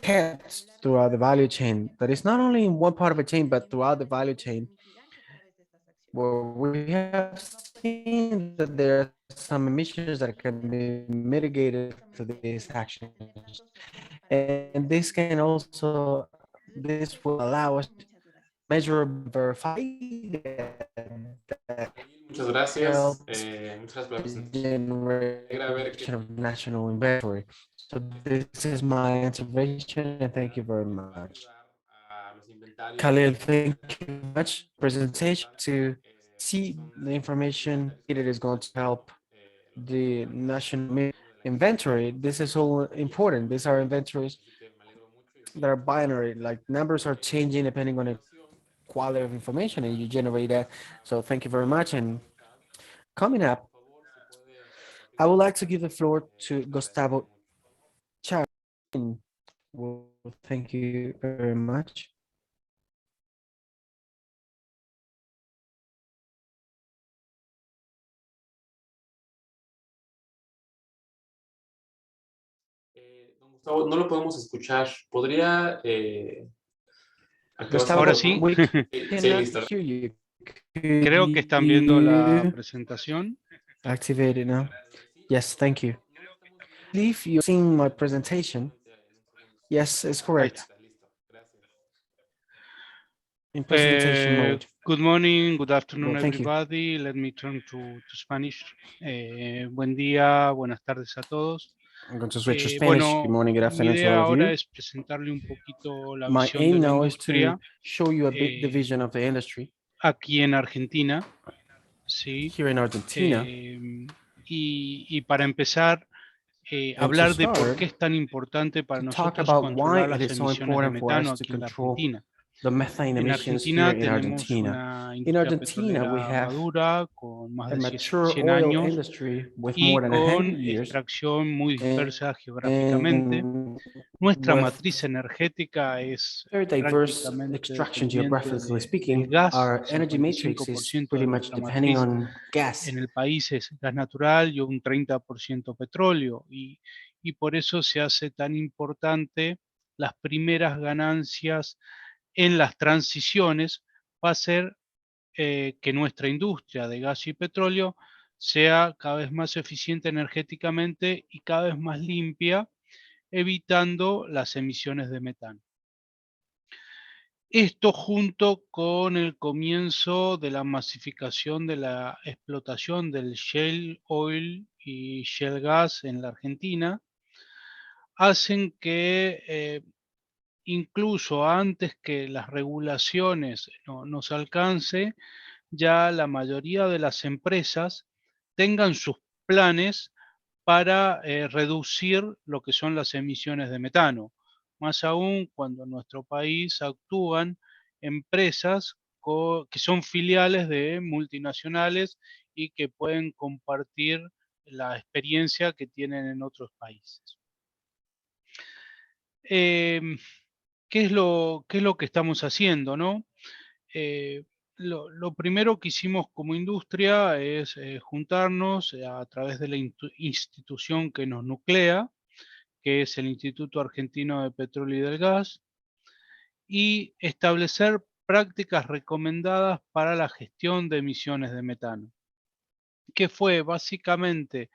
kept throughout the value chain. That is not only in one part of a chain, but throughout the value chain, where we have seen that there are some emissions that can be mitigated to these actions. And this can also, this will allow us to measure, verify that Muchas gracias. helps Muchas gracias por la the presentación. Me alegra ver que generation of national inventory. So this is my intervention and thank you very much. a los inventarios Khalil, thank you very much. Presentation to see the information it is going to help the national inventory. This is all important. These are inventories that are binary, like numbers are changing depending on the quality of information and you generate that. So thank you very much. And coming up, I would like to give the floor to Gustavo Char. Well, thank you very much. Don Gustavo, no lo podemos escuchar. ¿Podría activar su Ahora micrófono? sí. We Sí, cannot listo. hear you. Creo que están viendo la presentación. Activate it now. Yes, thank you. If you're seeing my presentation, yes, it's Ahí correct. está. In presentation mode. Good morning, good afternoon, Well, thank you. everybody. Let me turn to Spanish. Buen día, buenas tardes a todos. I'm going to switch to Spanish. Good Bueno, morning, good mi afternoon to idea all of ahora you. es presentarle un poquito la My visión de aim la now is to industria show you a bit the vision of the industry aquí en Argentina, ¿sí? here in Argentina. Y para empezar, And to hablar de por start, qué es tan importante para to talk nosotros about why controlar it las is so emisiones de important for metano us to aquí en la control Argentina. the methane En emissions here Argentina in tenemos Argentina. una In industria Argentina, we petrolera have madura con más a de mature 100 oil años industry with y more than 100 con years, extracción muy dispersa geográficamente. and Nuestra with matriz energética es very diverse prácticamente extraction dependiente geographically del speaking. gas. Our energy matrix is 55% pretty de much nuestra depending matriz on gas. en el país es gas natural y un 30% petróleo. Y por eso se hace tan importante las primeras ganancias en las transiciones, va a ser que nuestra industria de gas y petróleo sea cada vez más eficiente energéticamente y cada vez más limpia, evitando las emisiones de metano. Esto junto con el comienzo de la masificación de la explotación del shale oil y shale gas en la Argentina, hacen que incluso antes que las regulaciones nos alcance, ya la mayoría de las empresas tengan sus planes para reducir lo que son las emisiones de metano. Más aún cuando en nuestro país actúan empresas que son filiales de multinacionales y que pueden compartir la experiencia que tienen en otros países. ¿Qué es lo que estamos haciendo, no? Lo primero que hicimos como industria es juntarnos a través de la institución que nos nuclea, que es el Instituto Argentino de Petróleo y del Gas, y establecer prácticas recomendadas para la gestión de emisiones de metano, que fue básicamente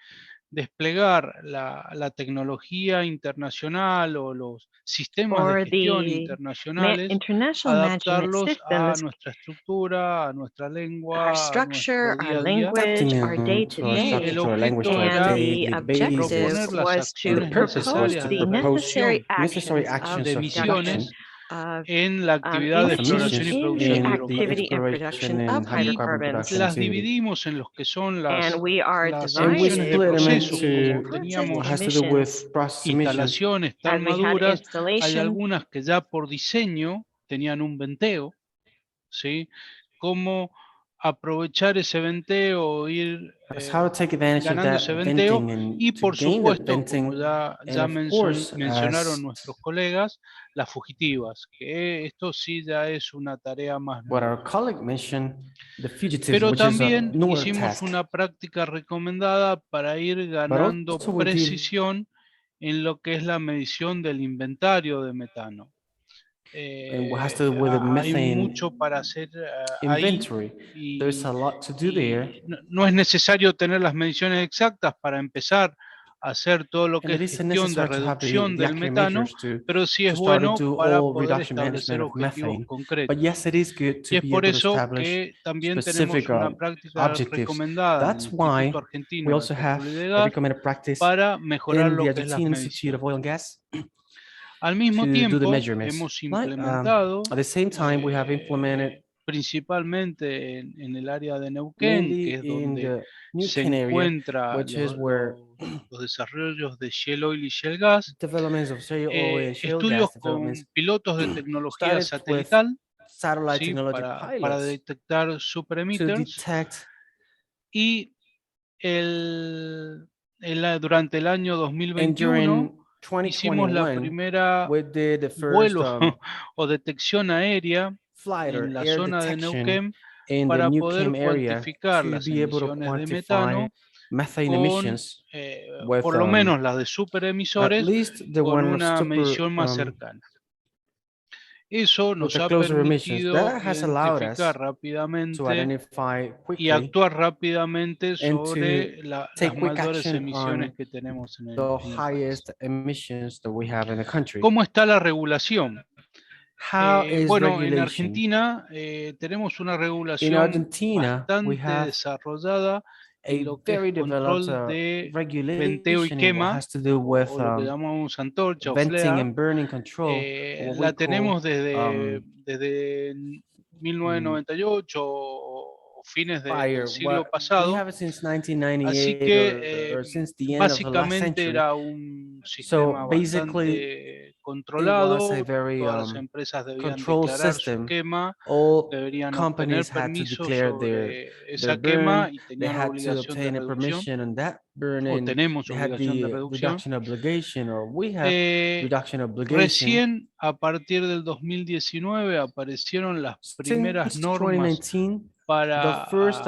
desplegar la tecnología internacional o los sistemas de For gestión the internacionales, international management adaptarlos a systems, nuestra estructura, a nuestra our lengua, a structure, nuestro our día a día, language, Adapting our them to our y day-to-day. el structure, to our language, to objeto our And era the daily objective basis. proponer las was And the to acciones purpose was propose necesarias to the de propose necessary reducción necessary actions of actions de of reduction reduction emisiones of en la actividad de of exploración emissions y in producción the de in the activity hidrocarburos. and exploration production of and Y hydrocarbon hydrocarbons. production las too. dividimos en los que son And we are las And we emisiones de divided split them proceso. Como into into process what teníamos has to do emissions. with process emissions. instalaciones tan As we had maduras, hay installation, algunas que ya por diseño tenían un venteo, ¿sí? Cómo aprovechar ese venteo, ir That's how to take advantage of ganando ese that venteo venting and y to por gain the supuesto, como venting. And ya of course, mencionaron as nuestros colegas, las fugitivas, que esto sí ya es una tarea más what our nueva. colleague mentioned, the fugitive, Pero which is a también newer hicimos task. una práctica recomendada para ir But ganando also we did precisión en lo que es la medición del inventario de metano. and what has to do with the Hay methane mucho para hacer ahí inventory. There's y, a lot to do there, y no es necesario tener las mediciones exactas para empezar a hacer todo lo and que it es isn't gestión de necessary to have reducción the del accurate metano, measures pero sí es to start to bueno do para all poder reduction establecer management of objetivos methane. But concretos. yes, it is good Y to es be por able to eso establish que también specific tenemos una práctica objectives. recomendada en el That's why Instituto we Argentino de also have Petróleo y de a Gas recommended practice para mejorar in the lo que es las Argentine Institute of Oil and mediciones. Gas Al mismo to do the tiempo, measurements. hemos But implementado at the same time, we have implemented principalmente en el área de Neuquén, mainly que es in donde the New se Ken area, encuentran which is where los desarrollos de Shell Oil y Shell Gas, developments of shale oil and shale estudios gas developments con pilotos de tecnología started with satelital, satellite ¿sí? technology Para pilots detectar to superemitters detect y durante el año and 2021 during hicimos la 2021 primera we did the first vuelo o detección aérea flight or en la air zona de detection Neuquén in the para New poder Cam area cuantificar to las be able to emisiones de quantify metano methane con, emissions with por lo menos las de at superemisores, least the con one of una super medición más cercana. Eso with nos the ha closer emissions. permitido That has allowed identificar us to rápidamente identify y quickly actuar rápidamente and to sobre las take quick mayores action emisiones on que tenemos the en el país. highest emissions that we have in the country. ¿Cómo está la regulación? How is Bueno, en regulation? Argentina tenemos una In regulación Argentina, we bastante have desarrollada en a lo que es very developed control de venteo y regulation in what quema, has to do with o lo que llamamos antorcha o venting flare. and burning control, what we La call tenemos desde 1998 o fines del fire. siglo What we pasado. have it since Así 1998 que or since the end of the last básicamente century. era un So sistema basically, bastante it was a controlado. very Todas las empresas debían control declarar su system. quema, All deberían obtener companies had to permiso declare sobre their esa quema burn. y They tenían had to obligación de obtain a reducción, permission on that o burning. tenemos They had obligación de the reducción. reduction obligation, or we have Eh, reduction obligation. Recién a partir del 2019 aparecieron las primeras Since normas 2019, the first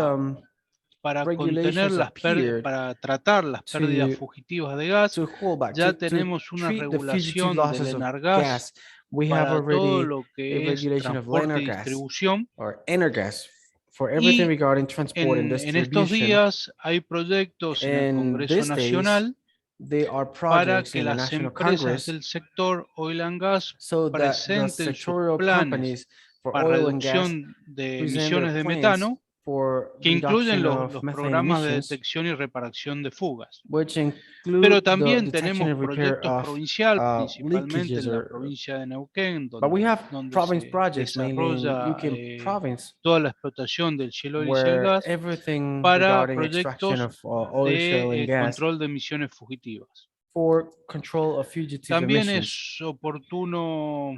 para contener regulations appeared para tratar las pérdidas to fugitivas de gas. hold back, Ya to tenemos una treat the fugitive regulación del losses of Enargas gas. We have para todo already lo a que es regulation of transporte y gas distribución. or Energas for everything Y regarding transport and en estos distribution. días hay proyectos en el And Congreso these days, Nacional there are para projects que in the las National empresas Congress del sector oil and gas so that the presenten sus sectorial planes companies for para oil and gas reducción de present their emisiones de plans metano, for que incluyen reduction of los methane programas de emissions, detección y reparación de fugas. which Pero include the también detection tenemos and repair proyectos of provincial, principalmente leakages. en la provincia de Neuquén, But we have donde province se projects, mainly in desarrolla Ukin province, toda la explotación del shale oil y shale where gas everything para regarding extraction proyectos of oil, shale, and de gas control de emisiones fugitivas. for control of fugitive También emissions. es oportuno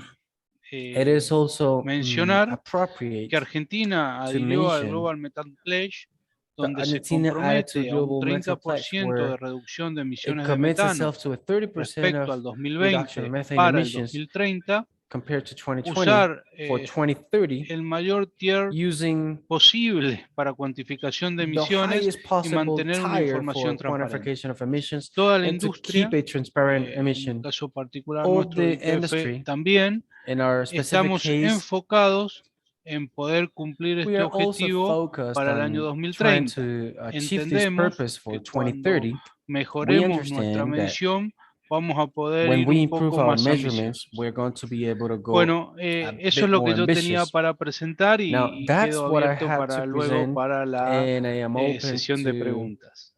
It is also mencionar appropriate que Argentina to adhirió al mention Global Methane Pledge, the donde se Argentina added to compromete a un Global Methane Pledge, 30% de where reducción de it emisiones de commits metano itself to a 30% respecto of al reduction of 2020 methane para el emissions 2030, compared to 2020 usar for 2030, el mayor tier using posible para cuantificación de the emisiones highest y possible mantener una tier for información transparente. quantification of emissions Toda la and to industria, keep a transparent en el emission. caso particular All nuestro the de YPF industry, también, in our specific estamos case, enfocados en poder cumplir we este are also objetivo focused para el año on trying 2030. to achieve this Entendemos purpose for que cuando 2030. We mejoremos nuestra understand that medición vamos a poder when ir we un improve poco our más measurements, ambiciosos. we're going to be able to go Bueno, a eso es bit lo que more yo tenía ambitious. para presentar Now, y that's quedo what I abierto had to para luego present, para la and I am open sesión de to preguntas.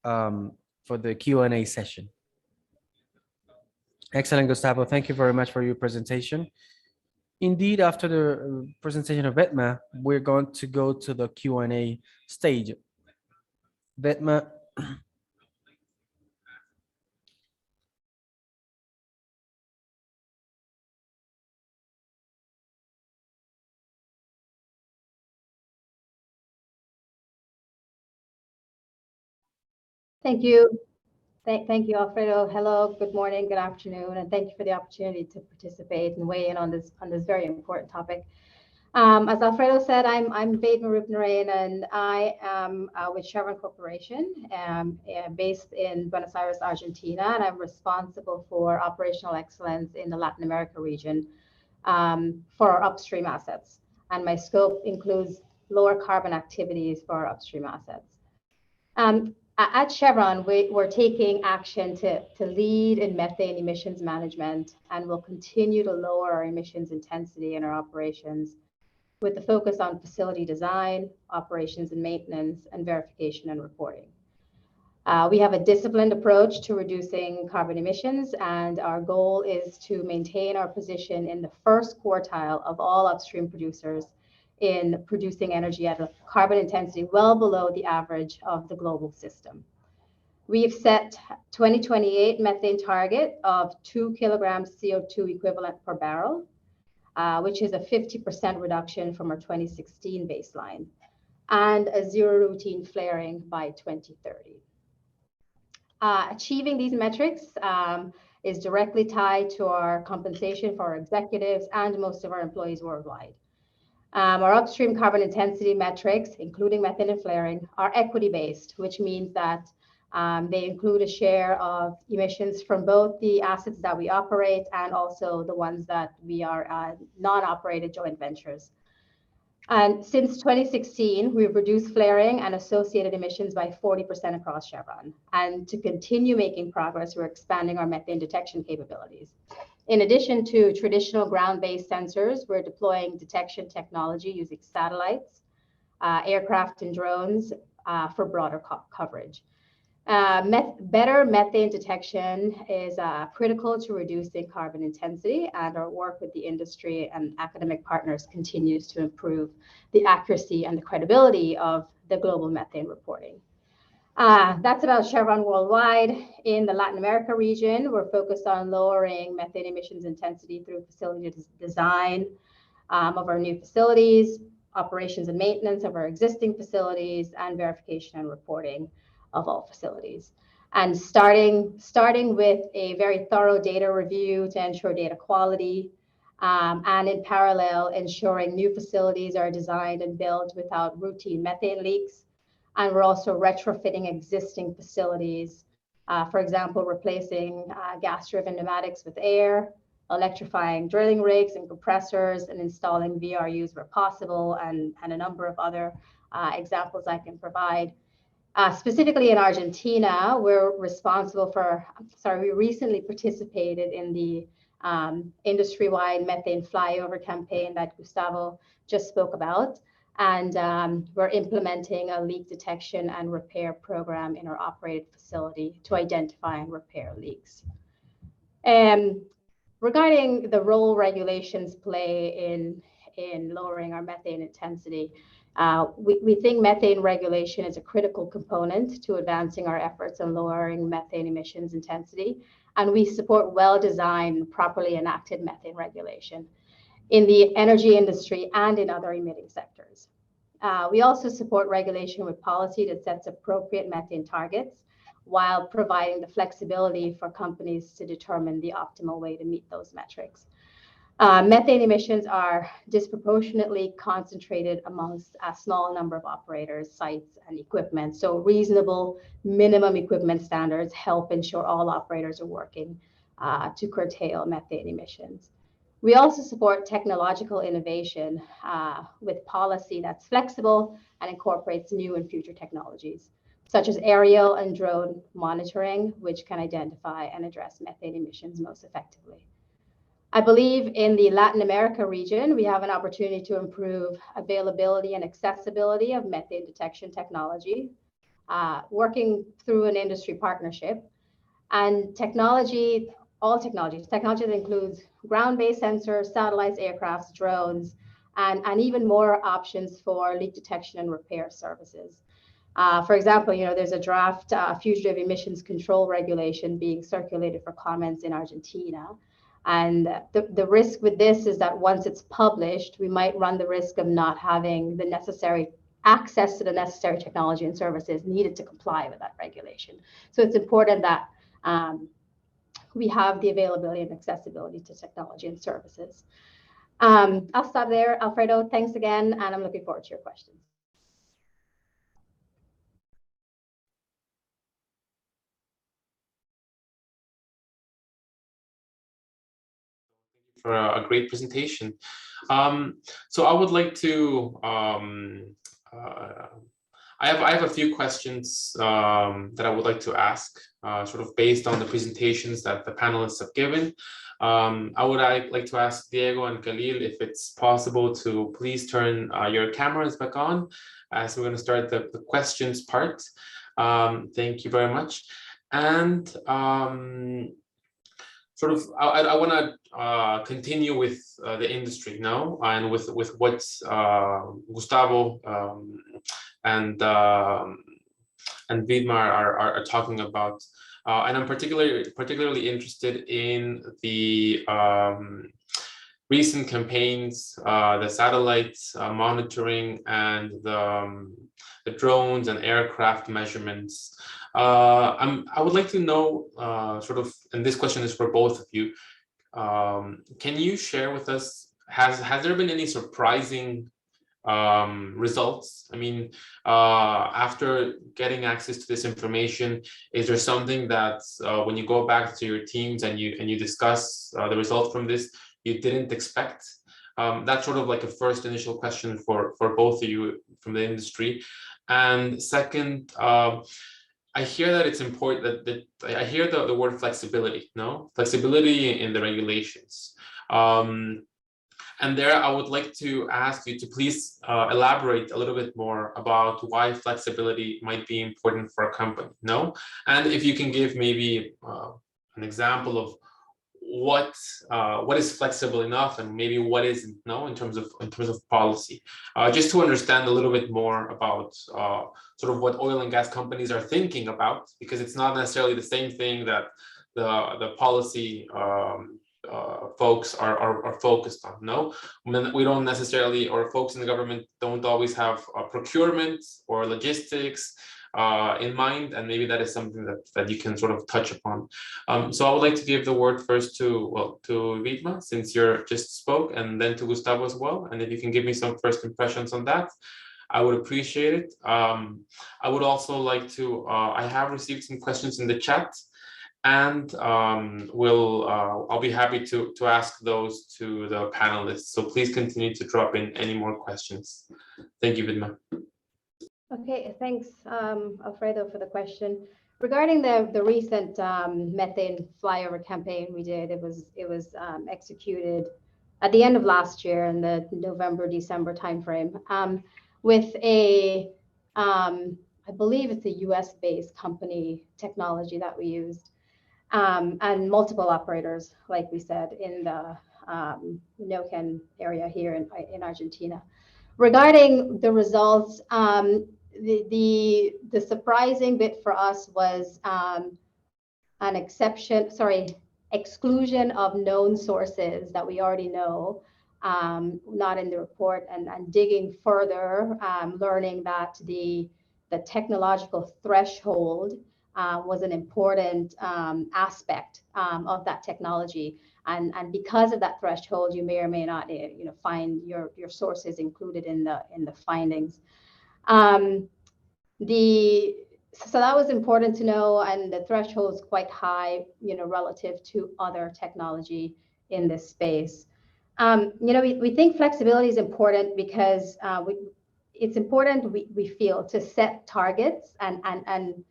for the Q&A session. Excellent, Gustavo. Thank you very much for your presentation. Indeed, after the presentation of Vetma, we're going to go to the Q&A stage. Vetma. Thank you. Thank you, Alfredo. Hello, good morning, good afternoon, and thank you for the opportunity to participate and weigh in on this very important topic. As Alfredo said, I'm Bate Marupnarayan, and I am with Chevron Corporation, based in Buenos Aires, Argentina, and I'm responsible for operational excellence in the Latin America region for our upstream assets. And my scope includes lower carbon activities for our upstream assets. At Chevron, we're taking action to lead in methane emissions management, and we'll continue to lower our emissions intensity in our operations with the focus on facility design, operations and maintenance, and verification and reporting. We have a disciplined approach to reducing carbon emissions, and our goal is to maintain our position in the first quartile of all upstream producers in producing energy at a carbon intensity well below the average of the global system. We've set 2028 methane target of 2 kilograms CO2 equivalent per barrel, which is a 50% reduction from our 2016 baseline, and a zero routine flaring by 2030. Achieving these metrics is directly tied to our compensation for our executives and most of our employees worldwide. Our upstream carbon intensity metrics, including methane and flaring, are equity-based, which means that they include a share of emissions from both the assets that we operate and also the ones that we are non-operated joint ventures. And since 2016, we've reduced flaring and associated emissions by 40% across Chevron. And to continue making progress, we're expanding our methane detection capabilities. In addition to traditional ground-based sensors, we're deploying detection technology using satellites, aircraft and drones for broader coverage. Better methane detection is critical to reducing carbon intensity, and our work with the industry and academic partners continues to improve the accuracy and the credibility of the global methane reporting. That's about Chevron worldwide. In the Latin America region, we're focused on lowering methane emissions intensity through facility design of our new facilities, operations and maintenance of our existing facilities, and verification and reporting of all facilities. And starting with a very thorough data review to ensure data quality, and in parallel, ensuring new facilities are designed and built without routine methane leaks. And we're also retrofitting existing facilities, for example, replacing gas-driven pneumatics with air, electrifying drilling rigs and compressors, and installing VRUs where possible, and a number of other examples I can provide. Specifically in Argentina, we recently participated in the industry-wide methane flyover campaign that Gustavo just spoke about. And we're implementing a leak detection and repair program in our operated facility to identify and repair leaks. Regarding the role regulations play in lowering our methane intensity, we think methane regulation is a critical component to advancing our efforts on lowering methane emissions intensity, and we support well-designed, properly enacted methane regulation in the energy industry and in other emitting sectors. We also support regulation with policy that sets appropriate methane targets while providing the flexibility for companies to determine the optimal way to meet those metrics. Methane emissions are disproportionately concentrated amongst a small number of operators, sites, and equipment. So reasonable minimum equipment standards help ensure all operators are working to curtail methane emissions. We also support technological innovation with policy that's flexible and incorporates new and future technologies, such as aerial and drone monitoring, which can identify and address methane emissions most effectively. I believe in the Latin America region, we have an opportunity to improve availability and accessibility of methane detection technology, working through an industry partnership. And all technology that includes ground-based sensors, satellites, aircrafts, drones, and even more options for leak detection and repair services. For example, there's a draft fugitive emissions control regulation being circulated for comments in Argentina. And the risk with this is that once it's published, we might run the risk of not having the necessary access to the necessary technology and services needed to comply with that regulation. So it's important that we have the availability and accessibility to technology and services. I'll stop there, Alfredo. Thanks again, and I'm looking forward to your questions. For a great presentation. So I would like to, I have a few questions that I would like to ask, sort of based on the presentations that the panelists have given. I would like to ask Diego and Khalil if it's possible to please turn your cameras back on, as we're going to start the questions part. Thank you very much. And sort of, I want to continue with the industry now, and with what Gustavo and Vidmar are talking about, and I'm particularly interested in the recent campaigns, the satellites monitoring, and the drones and aircraft measurements. I would like to know, sort of, and this question is for both of you, can you share with us, has there been any surprising results? I mean, after getting access to this information, is there something that when you go back to your teams and you discuss the results from this, you didn't expect? That's sort of like a first initial question for both of you from the industry. And second, I hear that it's important that I hear the word flexibility, no? Flexibility in the regulations. And there, I would like to ask you to please elaborate a little bit more about why flexibility might be important for a company, no? And if you can give maybe an example of what is flexible enough and maybe what isn't, no, in terms of policy, just to understand a little bit more about sort of what oil and gas companies are thinking about, because it's not necessarily the same thing that the policy folks are focused on. No, we don't necessarily, or folks in the government don't always have procurement or logistics in mind, and maybe that is something that you can sort of touch upon. So I would like to give the word first to Vidma, since you just spoke, and then to Gustavo as well. And if you can give me some first impressions on that, I would appreciate it. I would also like to, I have received some questions in the chat, and I'll be happy to ask those to the panelists. So please continue to drop in any more questions. Thank you, Vidma. Okay, thanks, Alfredo, for the question. Regarding the recent methane flyover campaign we did, it was executed at the end of last year in the November-December timeframe with a, I believe it's a US-based company technology that we used, and multiple operators, like we said, in the Neuquén area here in Argentina. Regarding the results, the surprising bit for us was exclusion of known sources that we already know, not in the report, and digging further, learning that the technological threshold was an important aspect of that technology. And because of that threshold, you may or may not find your sources included in the findings. So that was important to know, and the threshold is quite high, relative to other technology in this space. We think flexibility is important because it's important, we feel, to set targets and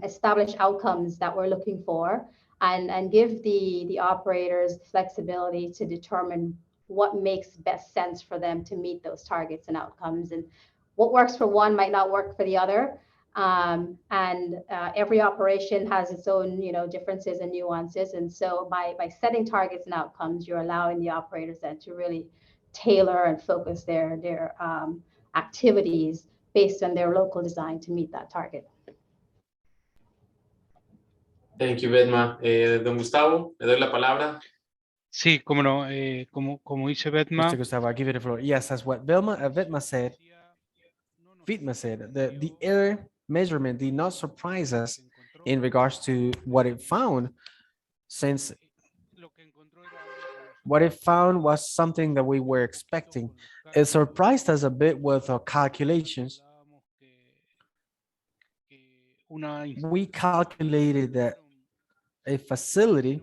establish outcomes that we're looking for, and give the operators flexibility to determine what makes best sense for them to meet those targets and outcomes. And what works for one might not work for the other. Every operation has its own, differences and nuances. And so by setting targets and outcomes, you're allowing the operators then to really tailor and focus their activities based on their local design to meet that target. Thank you, Vedma. Don Gustavo, le doy la palabra. Sí, cómo no, como dice Betma. Mr. Gustavo, I'll give you the floor. Yes, as what Vedma said, the air measurement did not surprise us in regards to what it found, since what it found was something that we were expecting. It surprised us a bit with our calculations. We calculated that a facility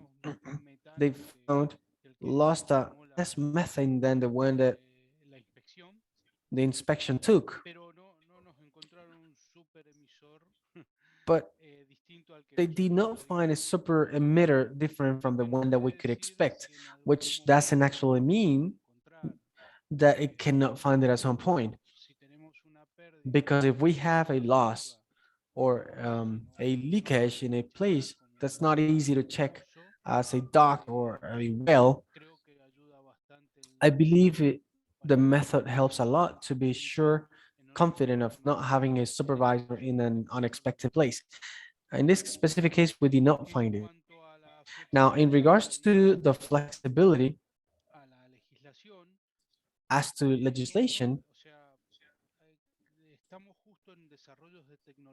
they found lost less methane than the one that the inspection took. But they did not find a super emitter different from the one that we could expect, which doesn't actually mean that it cannot find it at some point. Because if we have a loss or a leakage in a place, that's not easy to check as a dock or a well. I believe the method helps a lot to be sure, confident of not having a supervisor in an unexpected place. In this specific case, we did not find it. Now, in regards to the flexibility as to legislation,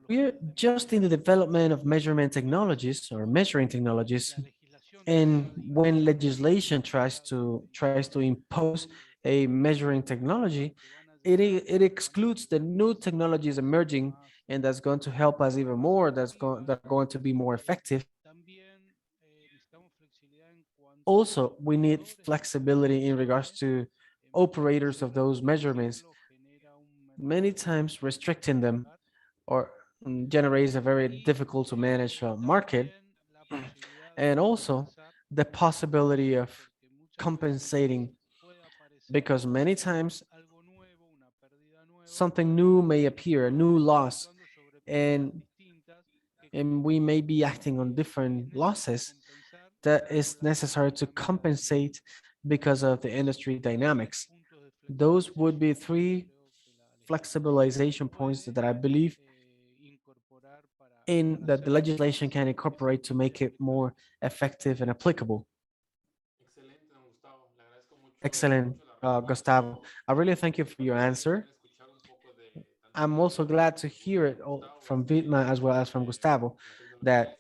we're just in the development of measurement technologies or measuring technologies. And when legislation tries to impose a measuring technology, it excludes the new technologies emerging, and that's going to help us even more. That are going to be more effective. Also, we need flexibility in regards to operators of those measurements. Many times restricting them or generates a very difficult to manage market. And also the possibility of compensating because many times something new may appear, a new loss, and we may be acting on different losses that is necessary to compensate because of the industry dynamics. Those would be three flexibilization points that I believe in that the legislation can incorporate to make it more effective and applicable. Excelente, don Gustavo. Le agradezco Excellent, mucho la respuesta. Gustavo. I really thank you for your answer. Escuchar un poco de tanto I'm also glad to hear it all from Vidma as well as from Gustavo that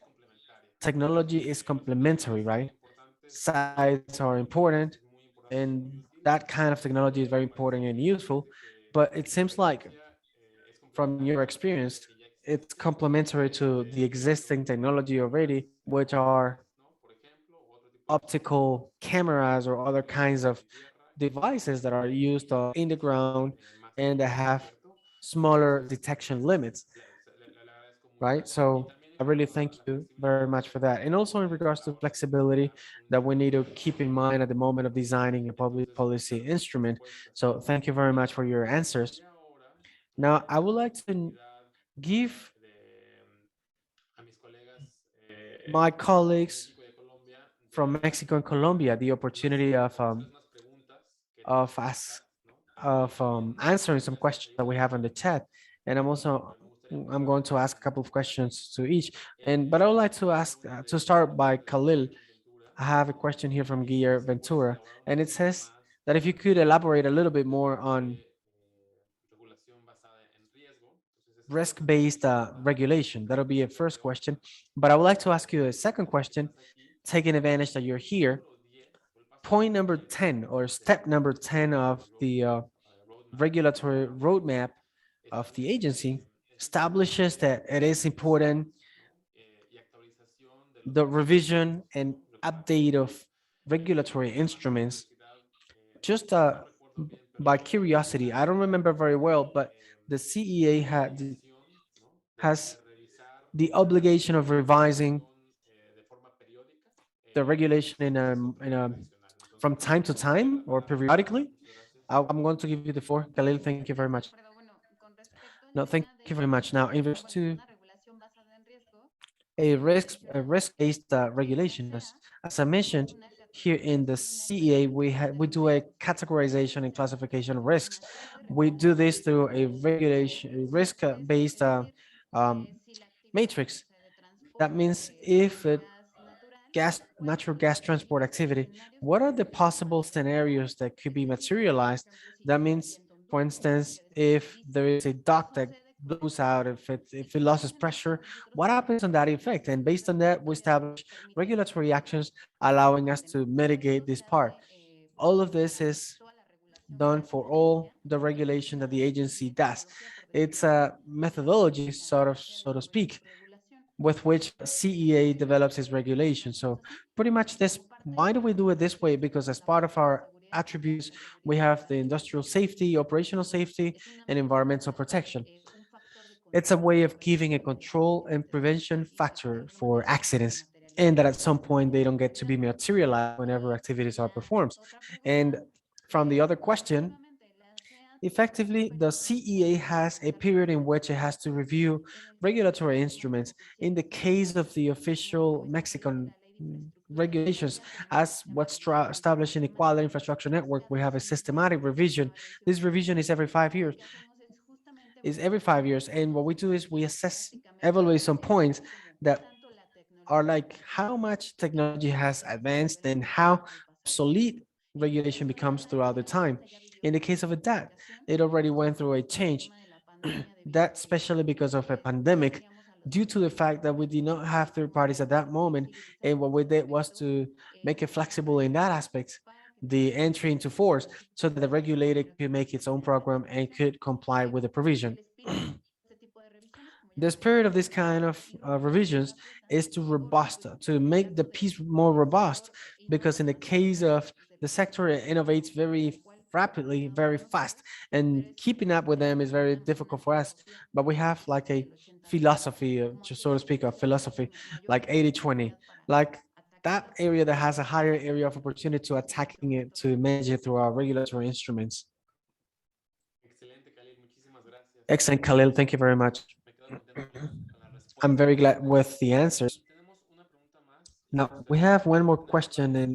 technology is complementary, right? Sides are important, and that kind of technology is very important and useful. But it seems like, from your experience, it's complementary to the existing technology already, which are optical cameras or other kinds of devices that are used in the ground and that have smaller detection limits, right? So I really thank you very much for that. And also in regards to flexibility that we need to keep in mind at the moment of designing a public policy instrument. So thank you very much for your answers. Now, I would like to give my colleagues from Mexico and Colombia the opportunity of ask answering some questions that we have in the chat. And I'm going to ask a couple of questions to each. But I would like to ask to start by Khalil. I have a question here from Guillermo Ventura, and it says that if you could elaborate a little bit more on risk-based regulation. That'll be a first question. But I would like to ask you a second question, taking advantage that you're here. Point number 10 or step number 10 of the regulatory roadmap of the agency establishes that it is important the revision and update of regulatory instruments. Just by curiosity, I don't remember very well, but the CEA has the obligation of revising the regulation from time to time or periodically. I'm going to give you the floor. Khalil, thank you very much. No, thank you very much. Now, in regards to a risk-based regulation, as I mentioned, here in the CEA, we do a categorization and classification of risks. We do this through a risk-based matrix. That means if natural gas transport activity, what are the possible scenarios that could be materialized? That means, for instance, if there is a duct that blows out, if it loses pressure, what happens on that effect? And based on that, we establish regulatory actions allowing us to mitigate this part. All of this is done for all the regulation that the agency does. It's a methodology, so to speak, with which CEA develops its regulation. So pretty much this, why do we do it this way? Because as part of our attributes, we have the industrial safety, operational safety, and environmental protection. It's a way of giving a control and prevention factor for accidents, and that at some point they don't get to be materialized whenever activities are performed. And from the other question, effectively, the CEA has a period in which it has to review regulatory instruments. In the case of the official Mexican regulations, as what's established in the Quality Infrastructure Network, we have a systematic revision. This revision is every 5 years. And what we do is we assess, evaluate some points that are like how much technology has advanced and how obsolete regulation becomes throughout the time. In the case of a DAT, it already went through a change. That especially because of a pandemic, due to the fact that we did not have third parties at that moment. And what we did was to make it flexible in that aspect, the entry into force, so that the regulator could make its own program and could comply with the provision. The spirit of this kind of revisions is to make the piece more robust, because in the case of the sector, it innovates very rapidly, very fast, and keeping up with them is very difficult for us. But we have like a philosophy, so to speak, of philosophy, like 80-20, like that area that has a higher area of opportunity to attacking it, to manage it through our regulatory instruments. Excellent, Khalil. Thank you very much. I'm very glad with the answers. Now, we have one more question, and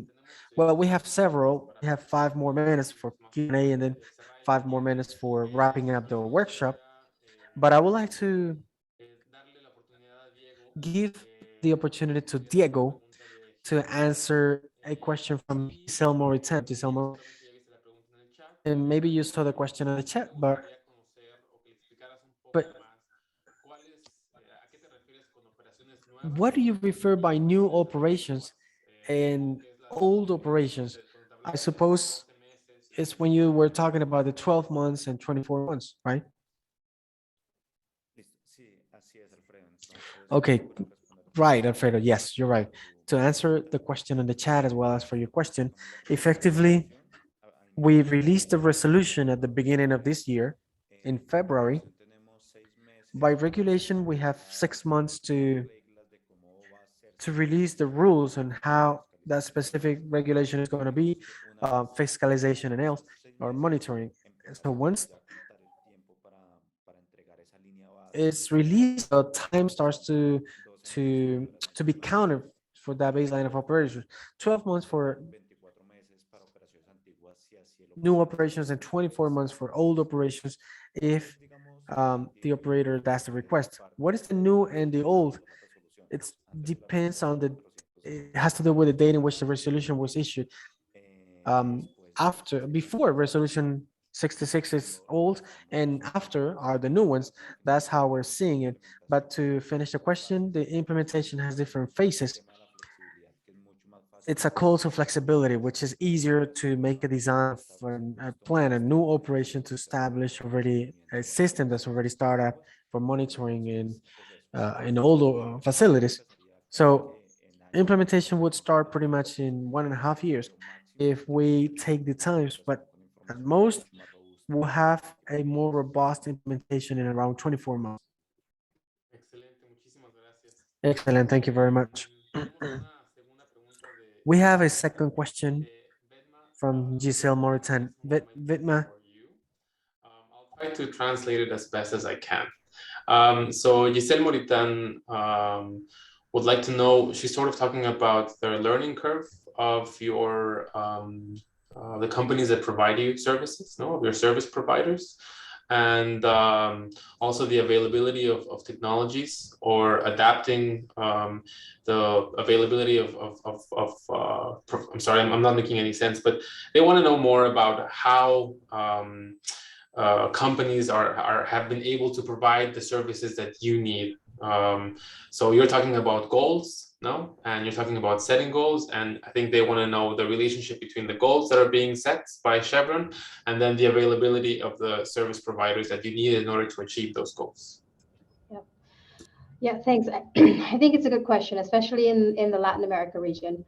well, we have several. We have 5 more minutes for Q&A and then 5 more minutes for wrapping up the workshop. But I would like to give the opportunity to Diego to answer a question from Giselle Moritan. And maybe you saw the question in the chat, but what do you refer by new operations and old operations? I suppose it's when you were talking about the 12 months and 24 months, right? Okay, right, Alfredo. Yes, you're right. To answer the question in the chat as well as for your question, effectively, we released the resolution at the beginning of this year in February. By regulation, we have 6 months to release the rules on how that specific regulation is going to be, fiscalization and else, or monitoring. So once it's released, the time starts to be counted for that baseline of operations. 12 months for new operations and 24 months for old operations if the operator does the request. What is the new and the old? It depends on it has to do with the date in which the resolution was issued. Before resolution 66 is old and after are the new ones. That's how we're seeing it. But to finish the question, the implementation has different phases. It's a call to flexibility, which is easier to make a design for a plan, a new operation to establish already a system that's already started up for monitoring in all facilities. So implementation would start pretty much in 1.5 years if we take the times, but at most we'll have a more robust implementation in around 24 months. Excellent, thank you very much. We have a second question from Giselle Moritan. Vitma. I'll try to translate it as best as I can. So Giselle Moritan would like to know, she's sort of talking about the learning curve of your the companies that provide you services, of your service providers, and also the availability of technologies or adapting the availability I'm sorry, I'm not making any sense, but they want to know more about how companies have been able to provide the services that you need. So you're talking about goals, and you're talking about setting goals, and I think they want to know the relationship between the goals that are being set by Chevron and then the availability of the service providers that you need in order to achieve those goals. Yeah, thanks. I think it's a good question, especially in the Latin America region.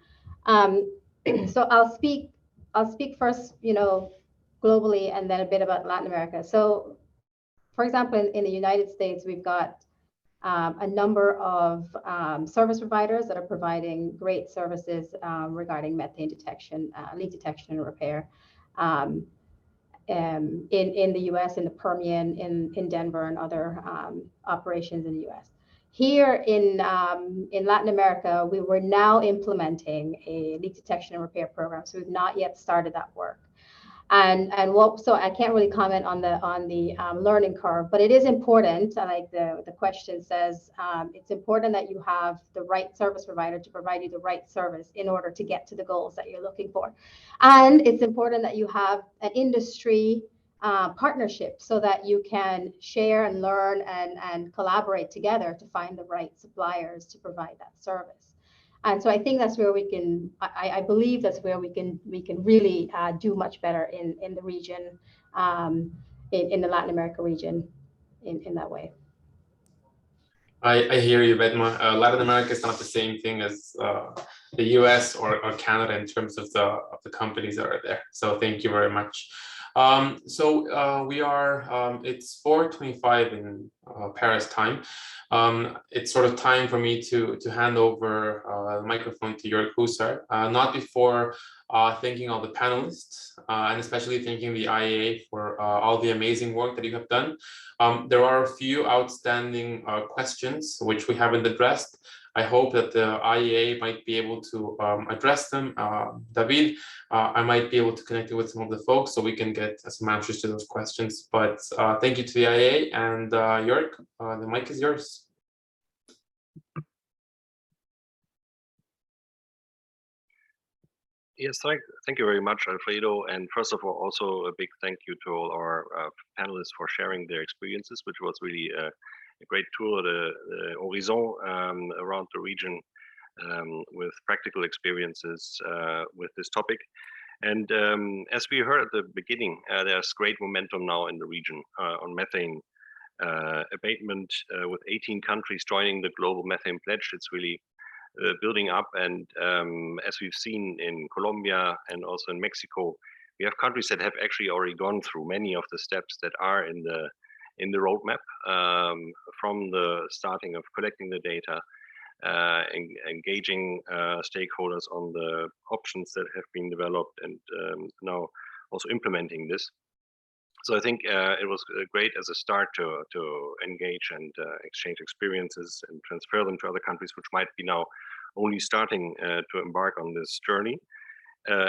So I'll speak first, globally, and then a bit about Latin America. So, for example, in the United States, we've got a number of service providers that are providing great services regarding methane detection, leak detection and repair in the US, in the Permian, in Denver, and other operations in the US. Here in Latin America, we were now implementing a leak detection and repair program. So we've not yet started that work. So I can't really comment on the learning curve, but it is important, like the question says, it's important that you have the right service provider to provide you the right service in order to get to the goals that you're looking for. And it's important that you have an industry partnership so that you can share and learn and collaborate together to find the right suppliers to provide that service. And so I think that's where we can, I believe that's where we can really do much better in the region, in the Latin America region, in that way. I hear you, Vedma. Latin America is not the same thing as the US or Canada in terms of the companies that are there. So thank you very much. So we are, it's 4:25 Paris time. It's sort of time for me to hand over the microphone to Jörg Husar, not before thanking all the panelists and especially thanking the IAA for all the amazing work that you have done. There are a few outstanding questions which we haven't addressed. I hope that the IAA might be able to address them. David, I might be able to connect you with some of the folks so we can get some answers to those questions. But thank you to the IAA, and Jörg, the mic is yours. Yes, thank you very much, Alfredo. And first of all, also a big thank you to all our panelists for sharing their experiences, which was really a great tour de horizon around the region with practical experiences with this topic. And as we heard at the beginning, there's great momentum now in the region on methane abatement with 18 countries joining the global methane pledge. It's really building up, and as we've seen in Colombia and also in Mexico, we have countries that have actually already gone through many of the steps that are in the roadmap, from the starting of collecting the data, engaging stakeholders on the options that have been developed, and now also implementing this. So I think it was great as a start to engage and exchange experiences and transfer them to other countries, which might be now only starting to embark on this journey.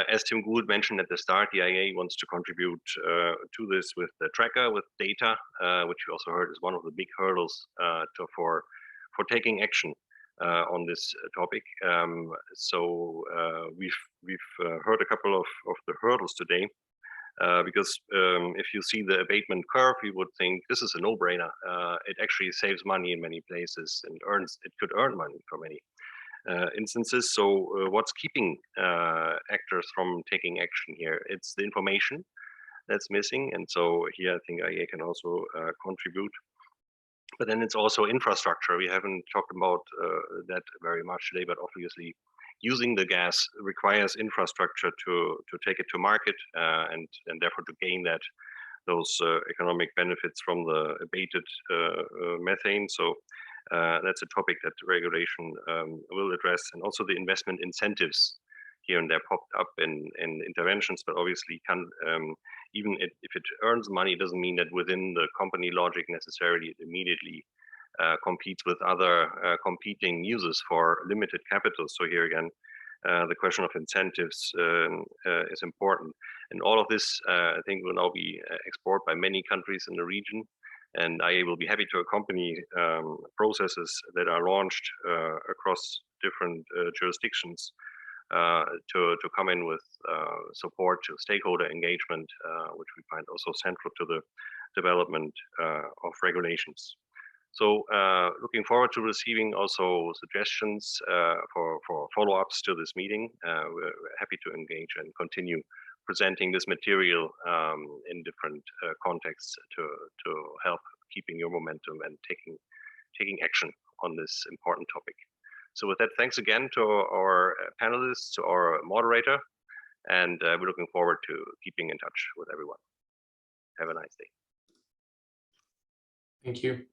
As Tim Gould mentioned at the start, the IAA wants to contribute to this with the tracker, with data, which we also heard is one of the big hurdles for taking action on this topic. So we've heard a couple of the hurdles today. Because if you see the abatement curve, you would think this is a no-brainer. It actually saves money in many places and it could earn money for many instances. So what's keeping actors from taking action here? It's the information that's missing. And so here I think IAA can also contribute. But then it's also infrastructure. We haven't talked about that very much today, but obviously using the gas requires infrastructure to take it to market and therefore to gain those economic benefits from the abated methane. So that's a topic that regulation will address, and also the investment incentives here and there popped up in interventions, but obviously can even if it earns money, it doesn't mean that within the company logic necessarily it immediately competes with other competing users for limited capital. So here again, the question of incentives is important. And all of this, I think, will now be explored by many countries in the region. And IA will be happy to accompany processes that are launched across different jurisdictions to come in with support to stakeholder engagement, which we find also central to the development of regulations. So looking forward to receiving also suggestions for follow-ups to this meeting. We're happy to engage and continue presenting this material in different contexts to help keeping your momentum and taking action on this important topic. So with that, thanks again to our panelists, to our moderator, and we're looking forward to keeping in touch with everyone. Have a nice day. Thank you.